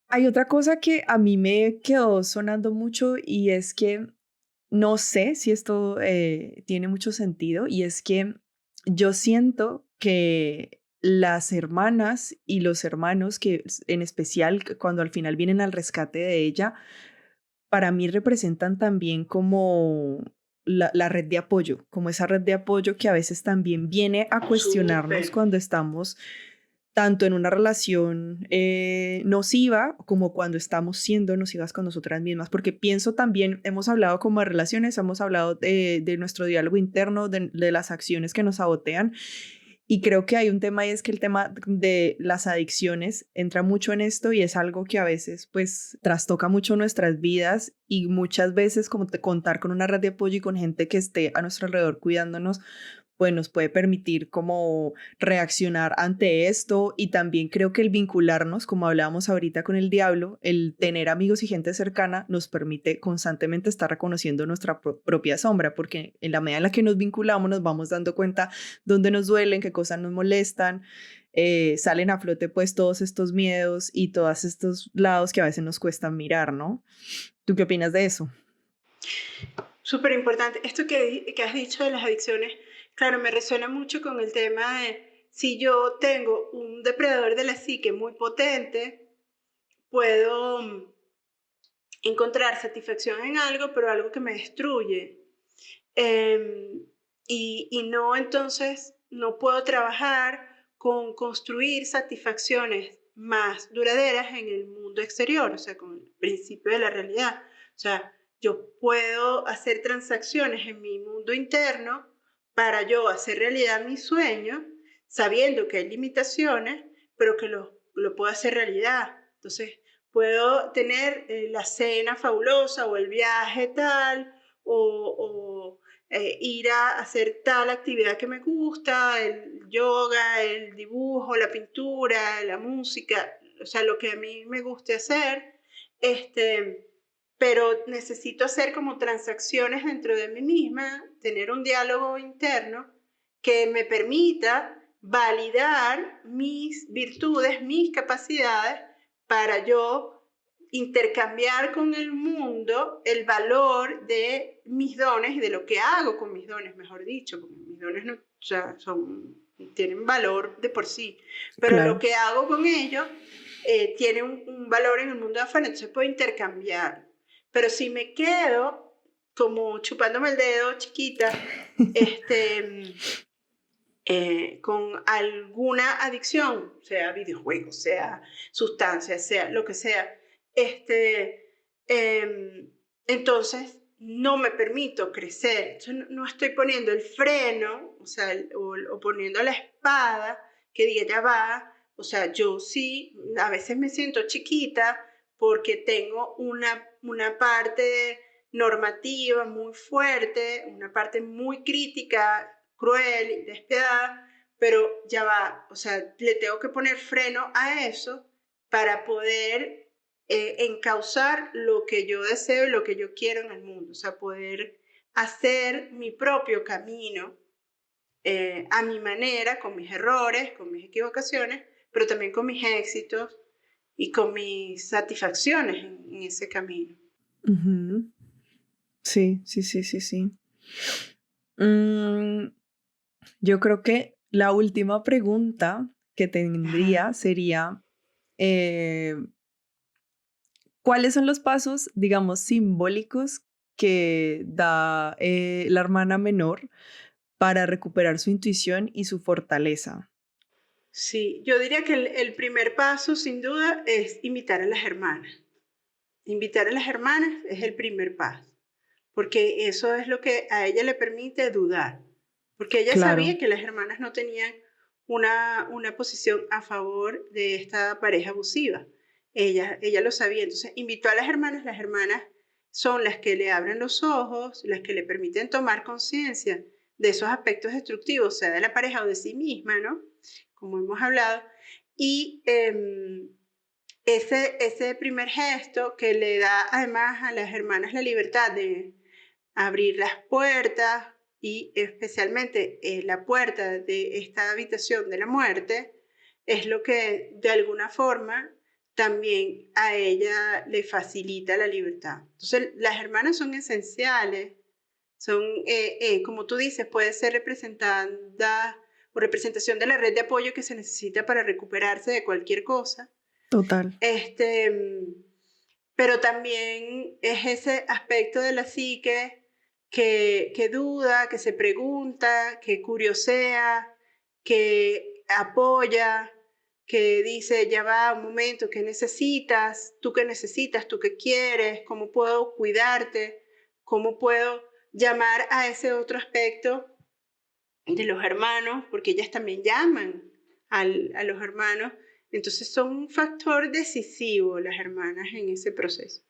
Hay otra cosa que a mí me quedó sonando mucho y es que no sé si esto tiene mucho sentido y es que yo siento que las hermanas y los hermanos, que en especial cuando al final vienen al rescate de ella, para mí representan también como la red de apoyo, como esa red de apoyo que a veces también viene a Súper. cuestionarnos cuando estamos tanto en una relación nociva como cuando estamos siendo nocivas con nosotras mismas, porque pienso también, hemos hablado como de relaciones, hemos hablado de nuestro diálogo interno, de las acciones que nos sabotean, y creo que hay un tema y es que el tema de las adicciones entra mucho en esto y es algo que a veces pues trastoca mucho nuestras vidas y muchas veces como contar con una red de apoyo y con gente que esté a nuestro alrededor cuidándonos pues nos puede permitir como reaccionar ante esto y también creo que el vincularnos, como hablábamos ahorita con el diablo, el tener amigos y gente cercana nos permite constantemente estar reconociendo nuestra propia sombra, porque en la medida en la que nos vinculamos nos vamos dando cuenta dónde nos duelen, qué cosas nos molestan, salen a flote pues todos estos miedos y todos estos lados que a veces nos cuestan mirar, ¿no? ¿Tú qué opinas de eso? Súper importante. Esto que has dicho de las adicciones, claro, me resuena mucho con el tema de si yo tengo un depredador de la psique muy potente, puedo encontrar satisfacción en algo, pero algo que me destruye. Em, y no, entonces, no puedo trabajar con construir satisfacciones más duraderas en el mundo exterior, o sea, con el principio de la realidad. O sea, yo puedo hacer transacciones en mi mundo interno para yo hacer realidad mi sueño, sabiendo que hay limitaciones, pero que lo puedo hacer realidad. Entonces, puedo tener la cena fabulosa o el viaje tal, o ir a hacer tal actividad que me gusta, el yoga, el dibujo, la pintura, la música, o sea, lo que a mí me guste hacer, este, pero necesito hacer como transacciones dentro de mí misma, tener un diálogo interno que me permita validar mis virtudes, mis capacidades, para yo intercambiar con el mundo el valor de mis dones y de lo que hago con mis dones, mejor dicho, porque mis dones no, o sea, tienen valor de por sí, pero lo Claro. que hago con ellos tiene un valor en el mundo de afuera, entonces puedo intercambiar. Pero si me quedo como chupándome el dedo chiquita, este, con alguna adicción, sea videojuegos, sea sustancias, sea lo que sea, entonces no me permito crecer. Yo no estoy poniendo el freno, o sea, o poniendo la espada que diga ya va. O sea, yo sí, a veces me siento chiquita porque tengo una parte normativa muy fuerte, una parte muy crítica, cruel y despiadada, pero ya va, o sea, le tengo que poner freno a eso para poder encauzar lo que yo deseo y lo que yo quiero en el mundo, o sea, poder hacer mi propio camino a mi manera, con mis errores, con mis equivocaciones, pero también con mis éxitos y con mis satisfacciones en ese camino. Ujú. Sí, sí, sí, sí, sí. Mm, yo creo que la última pregunta que Ajá. tendría sería, eh, ¿cuáles son los pasos, digamos, simbólicos que da la hermana menor para recuperar su intuición y su fortaleza. Sí, yo diría que el primer paso, sin duda, es invitar a las hermanas. Invitar a las hermanas es el primer paso, porque eso es lo que a ella le permite dudar, porque ella Claro, sabía que las hermanas no tenían una posición a favor de esta pareja abusiva. Ella lo sabía, entonces invitó a las hermanas son las que le abren los ojos, las que le permiten tomar conciencia de esos aspectos destructivos, sea de la pareja o de sí misma, ¿no? Como hemos hablado, y ese primer gesto que le da además a las hermanas la libertad de abrir las puertas y especialmente la puerta de esta habitación de la muerte, es lo que de alguna forma también a ella le facilita la libertad. Entonces, las hermanas son esenciales, son, como tú dices, puede ser representada o representación de la red de apoyo que se necesita para recuperarse de cualquier cosa. total. Este, pero también es ese aspecto de la psique que duda, que se pregunta, que curiosea, que apoya, que dice, ya va, un momento, ¿qué necesitas? ¿Tú qué necesitas? ¿Tú qué quieres? ¿Cómo puedo cuidarte? ¿Cómo puedo llamar a ese otro aspecto de los hermanos? Porque ellas también llaman a los hermanos. Entonces son un factor decisivo las hermanas en ese proceso.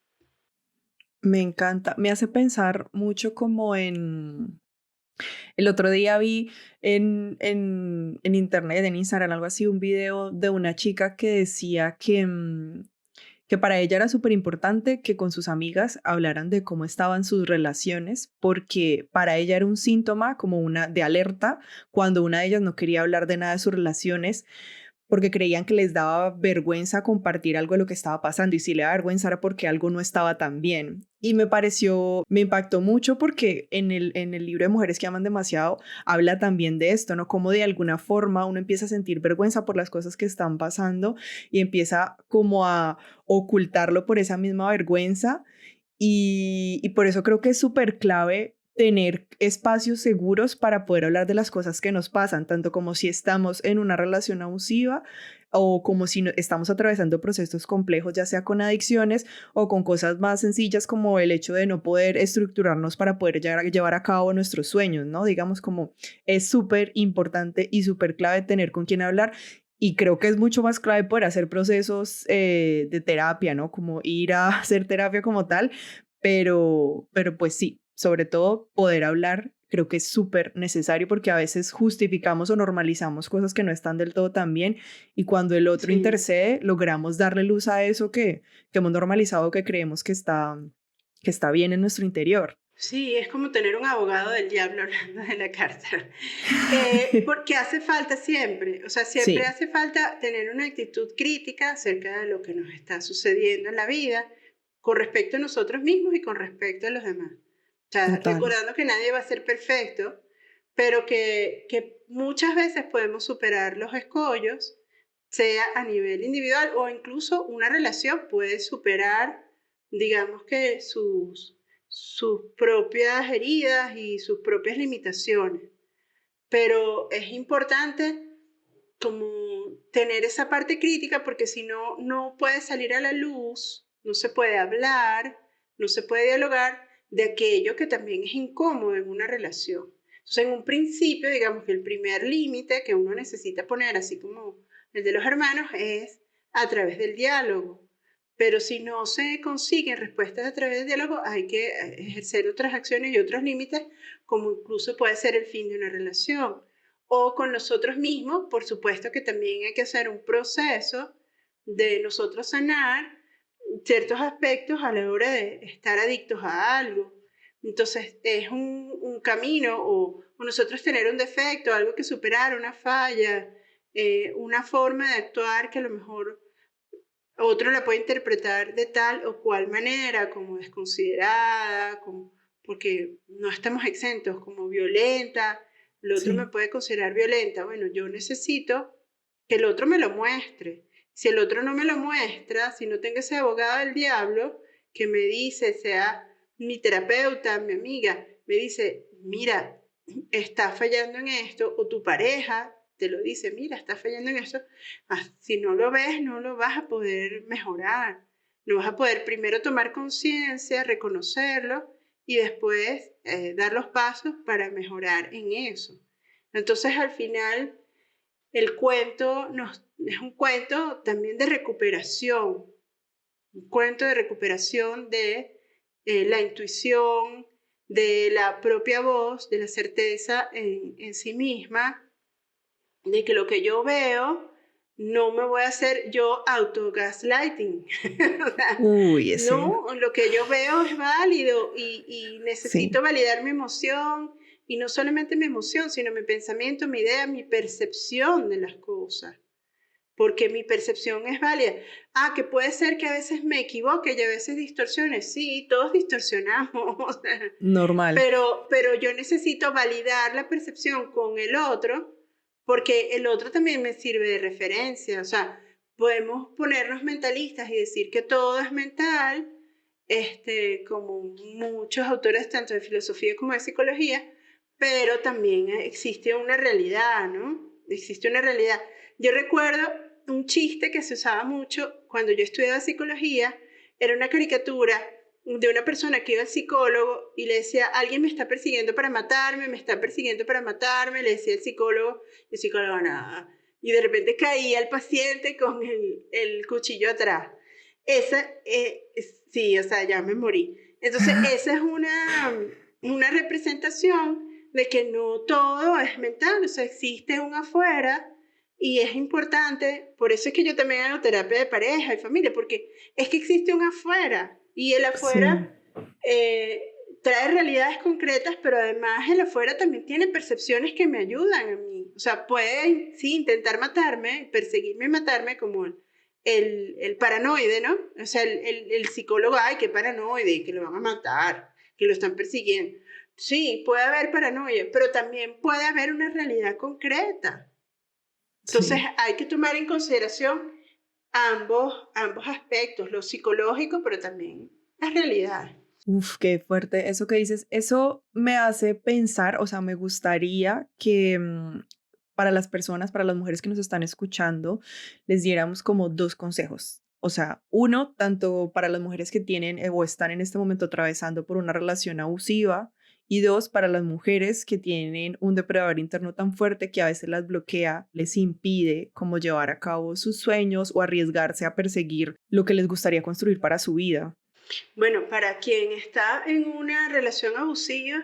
Me encanta. Me hace pensar mucho como en... El otro día vi en internet, en Instagram, algo así, un video de una chica que decía que para ella era súper importante que con sus amigas hablaran de cómo estaban sus relaciones, porque para ella era un síntoma como una de alerta cuando una de ellas no quería hablar de nada de sus relaciones porque creían que les daba vergüenza compartir algo de lo que estaba pasando y si le daba vergüenza era porque algo no estaba tan bien. Y me impactó mucho porque en el libro de Mujeres que aman demasiado habla también de esto, ¿no? Como de alguna forma uno empieza a sentir vergüenza por las cosas que están pasando y empieza como a ocultarlo por esa misma vergüenza y por eso creo que es súper clave tener espacios seguros para poder hablar de las cosas que nos pasan, tanto como si estamos en una relación abusiva o como si estamos atravesando procesos complejos, ya sea con adicciones o con cosas más sencillas como el hecho de no poder estructurarnos para poder llevar a cabo nuestros sueños, ¿no? Digamos como es súper importante y súper clave tener con quién hablar y creo que es mucho más clave poder hacer procesos de terapia, ¿no? Como ir a hacer terapia como tal, pero pues sí, sobre todo poder hablar creo que es súper necesario porque a veces justificamos o normalizamos cosas que no están del todo tan bien y cuando el otro Sí, intercede logramos darle luz a eso que hemos normalizado, que creemos que está bien en nuestro interior. sí, es como tener un abogado del diablo hablando de la carta. Porque hace falta siempre, o sea, siempre Sí, hace falta tener una actitud crítica acerca de lo que nos está sucediendo en la vida con respecto a nosotros mismos y con respecto a los demás. O sea, total. recordando que nadie va a ser perfecto, pero que muchas veces podemos superar los escollos, sea a nivel individual o incluso una relación puede superar, digamos que sus propias heridas y sus propias limitaciones. Pero es importante como tener esa parte crítica porque si no, no puede salir a la luz, no se puede hablar, no se puede dialogar de aquello que también es incómodo en una relación. Entonces, en un principio, digamos que el primer límite que uno necesita poner, así como el de los hermanos, es a través del diálogo. Pero si no se consiguen respuestas a través del diálogo, hay que ejercer otras acciones y otros límites, como incluso puede ser el fin de una relación o con nosotros mismos, por supuesto que también hay que hacer un proceso de nosotros sanar ciertos aspectos a la hora de estar adictos a algo. Entonces es un camino o nosotros tener un defecto, algo que superar, una falla, una forma de actuar que a lo mejor otro la puede interpretar de tal o cual manera, como desconsiderada, como, porque no estamos exentos, como violenta, el otro me Sí. puede considerar violenta. Bueno, yo necesito que el otro me lo muestre. Si el otro no me lo muestra, si no tengo ese abogado del diablo que me dice, sea mi terapeuta, mi amiga, me dice, mira, está fallando en esto, o tu pareja te lo dice, mira, está fallando en esto, si no lo ves, no lo vas a poder mejorar. No vas a poder primero tomar conciencia, reconocerlo y después dar los pasos para mejorar en eso. Entonces, al final, el cuento es un cuento también de recuperación, un cuento de recuperación de la intuición, de la propia voz, de la certeza en sí misma, de que lo que yo veo no me voy a hacer yo auto-gaslighting. O sea, Uy, ese, no, lo que yo veo es válido y sí, necesito validar mi emoción, y no solamente mi emoción, sino mi pensamiento, mi idea, mi percepción de las cosas, porque mi percepción es válida. Que puede ser que a veces me equivoque y a veces distorsione. Sí, todos distorsionamos, normal. pero yo necesito validar la percepción con el otro, porque el otro también me sirve de referencia. O sea, podemos ponernos mentalistas y decir que todo es mental, como muchos autores tanto de filosofía como de psicología, pero también existe una realidad, ¿no? Existe una realidad. Yo recuerdo un chiste que se usaba mucho cuando yo estudiaba psicología, era una caricatura de una persona que iba al psicólogo y le decía, alguien me está persiguiendo para matarme, me está persiguiendo para matarme, le decía el psicólogo nada. Y de repente caía el paciente con el cuchillo atrás. Esa, sí, o sea, ya me morí. Entonces, esa es una representación de que no todo es mental, o sea, existe un afuera y es importante, por eso es que yo también hago terapia de pareja y familia, porque es que existe un afuera y el Sí, afuera eh, trae realidades concretas, pero además el afuera también tiene percepciones que me ayudan a mí. O sea, puede, sí, intentar matarme, perseguirme y matarme como el paranoide, ¿no? O sea, el psicólogo, ay, qué paranoide, que lo van a matar, que lo están persiguiendo. Sí, puede haber paranoia, pero también puede haber una realidad concreta. Entonces sí. hay que tomar en consideración ambos aspectos, lo psicológico, pero también las realidades. Uf, qué fuerte eso que dices. Eso me hace pensar, o sea, me gustaría que para las personas, para las mujeres que nos están escuchando, les diéramos como dos consejos. O sea, uno, tanto para las mujeres que tienen o están en este momento atravesando por una relación abusiva, y dos, para las mujeres que tienen un depredador interno tan fuerte que a veces las bloquea, les impide como llevar a cabo sus sueños o arriesgarse a perseguir lo que les gustaría construir para su vida. Bueno, para quien está en una relación abusiva,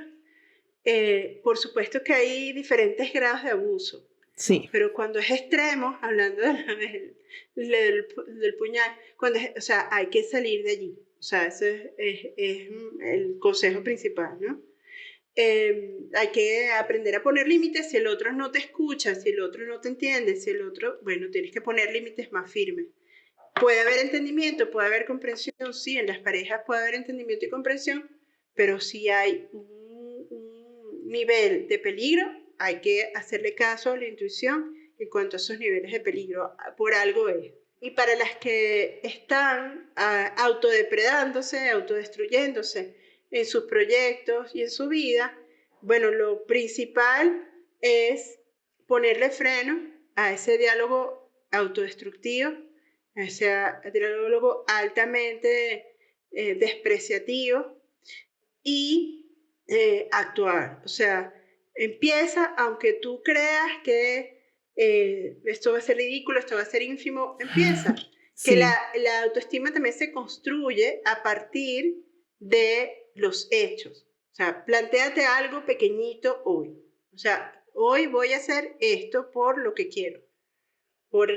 por supuesto que hay diferentes grados de abuso, Sí. pero cuando es extremo, hablando del puñal, o sea, hay que salir de allí. O sea, ese es el consejo principal, ¿no? Hay que aprender a poner límites si el otro no te escucha, si el otro no te entiende, si el otro, bueno, tienes que poner límites más firmes. Puede haber entendimiento, puede haber comprensión, sí, en las parejas puede haber entendimiento y comprensión, pero si hay un nivel de peligro, hay que hacerle caso a la intuición en cuanto a esos niveles de peligro, por algo es. Y para las que están autodepredándose, autodestruyéndose en sus proyectos y en su vida, bueno, lo principal es ponerle freno a ese diálogo autodestructivo, a ese diálogo altamente despreciativo, y actuar. O sea, empieza, aunque tú creas que esto va a ser ridículo, esto va a ser ínfimo, empieza. Que Sí, la autoestima también se construye a partir de los hechos. O sea, plantéate algo pequeñito hoy. O sea, hoy voy a hacer esto por lo que quiero.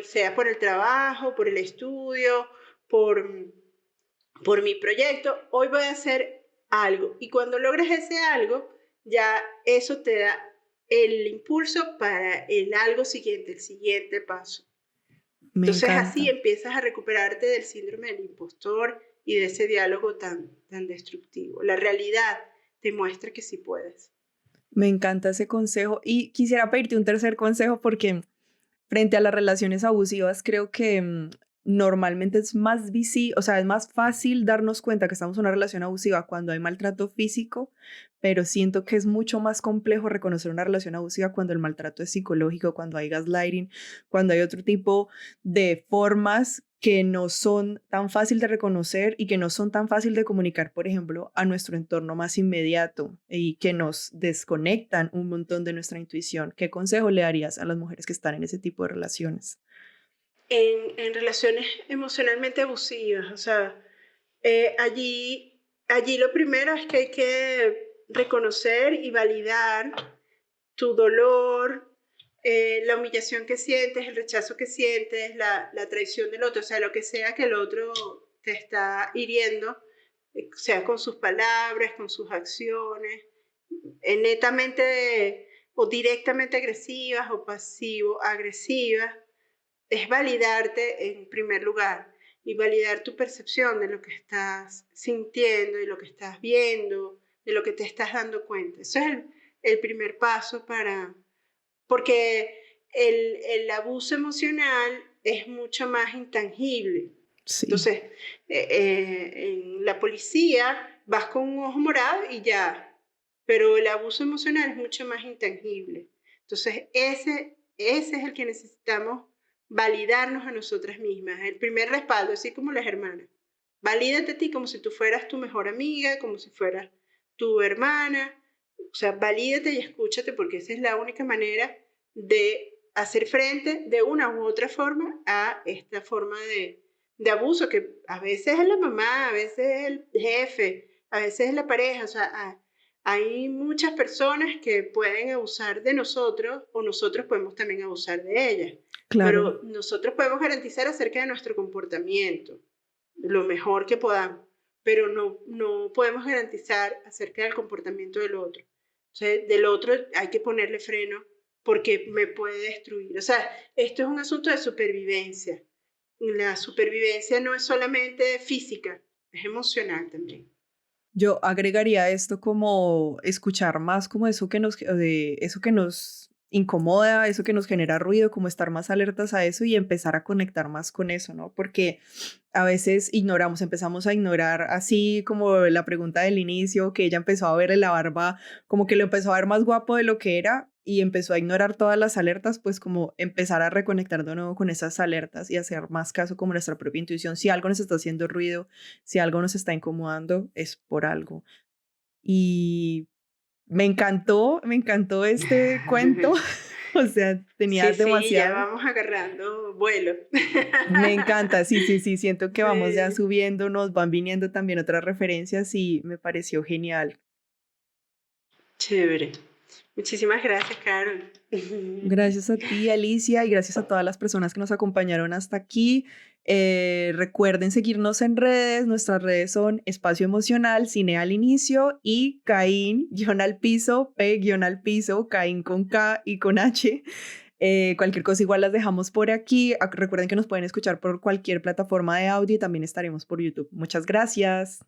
Sea por el trabajo, por el estudio, por, por mi proyecto, hoy voy a hacer algo. Y cuando logres ese algo, ya eso te da el impulso para el algo siguiente, el siguiente paso. me Entonces así encanta. empiezas a recuperarte del síndrome del impostor y de ese diálogo tan destructivo. La realidad te muestra que sí puedes. Me encanta ese consejo y quisiera pedirte un tercer consejo porque frente a las relaciones abusivas creo que normalmente es más o sea, es más fácil darnos cuenta que estamos en una relación abusiva cuando hay maltrato físico, pero siento que es mucho más complejo reconocer una relación abusiva cuando el maltrato es psicológico, cuando hay gaslighting, cuando hay otro tipo de formas que no son tan fácil de reconocer y que no son tan fácil de comunicar, por ejemplo, a nuestro entorno más inmediato y que nos desconectan un montón de nuestra intuición. ¿Qué consejo le darías a las mujeres que están en ese tipo de relaciones? En relaciones emocionalmente abusivas, o sea, allí lo primero es que hay que reconocer y validar tu dolor, la humillación que sientes, el rechazo que sientes, la traición del otro, o sea, lo que sea que el otro te está hiriendo, sea con sus palabras, con sus acciones, netamente o directamente agresivas o pasivo-agresivas, es validarte en primer lugar y validar tu percepción de lo que estás sintiendo, de lo que estás viendo, de lo que te estás dando cuenta. Eso es el primer paso porque el abuso emocional es mucho más intangible. Sí, Entonces, en la policía vas con un ojo morado y ya, pero el abuso emocional es mucho más intangible. Entonces, ese es el que necesitamos validarnos a nosotras mismas. El primer respaldo, así como las hermanas. Valídate a ti como si tú fueras tu mejor amiga, como si fueras tu hermana. O sea, valídate y escúchate porque esa es la única manera de hacer frente de una u otra forma a esta forma de abuso que a veces es la mamá, a veces es el jefe, a veces es la pareja. O sea, hay muchas personas que pueden abusar de nosotros o nosotros podemos también abusar de ellas. claro. Pero nosotros podemos garantizar acerca de nuestro comportamiento lo mejor que podamos, pero no podemos garantizar acerca del comportamiento del otro. O sea, del otro hay que ponerle freno porque me puede destruir. O sea, esto es un asunto de supervivencia. La supervivencia no es solamente física, es emocional también. Yo agregaría esto como escuchar más como eso que nos incomoda, eso que nos genera ruido, como estar más alertas a eso y empezar a conectar más con eso, ¿no? Porque a veces empezamos a ignorar así como la pregunta del inicio, que ella empezó a verle la barba, como que lo empezó a ver más guapo de lo que era y empezó a ignorar todas las alertas, pues como empezar a reconectar de nuevo con esas alertas y hacer más caso como nuestra propia intuición. Si algo nos está haciendo ruido, si algo nos está incomodando, es por algo. Y me encantó este cuento, o sea, tenía Sí, sí, ya demasiado. vamos agarrando vuelo. Me encanta, sí, sí, sí, siento que vamos ya Sí, subiendo, nos van viniendo también otras referencias y me pareció genial. chévere. Muchísimas gracias, Carol. Gracias a ti, Alicia, y gracias a todas las personas que nos acompañaron hasta aquí. Recuerden seguirnos en redes. Nuestras redes son Espacio Emocional, Cine al Inicio y Caín, guión al piso, P, guión al piso, Caín con K y con H. Cualquier cosa igual las dejamos por aquí. Recuerden que nos pueden escuchar por cualquier plataforma de audio y también estaremos por YouTube. Muchas gracias.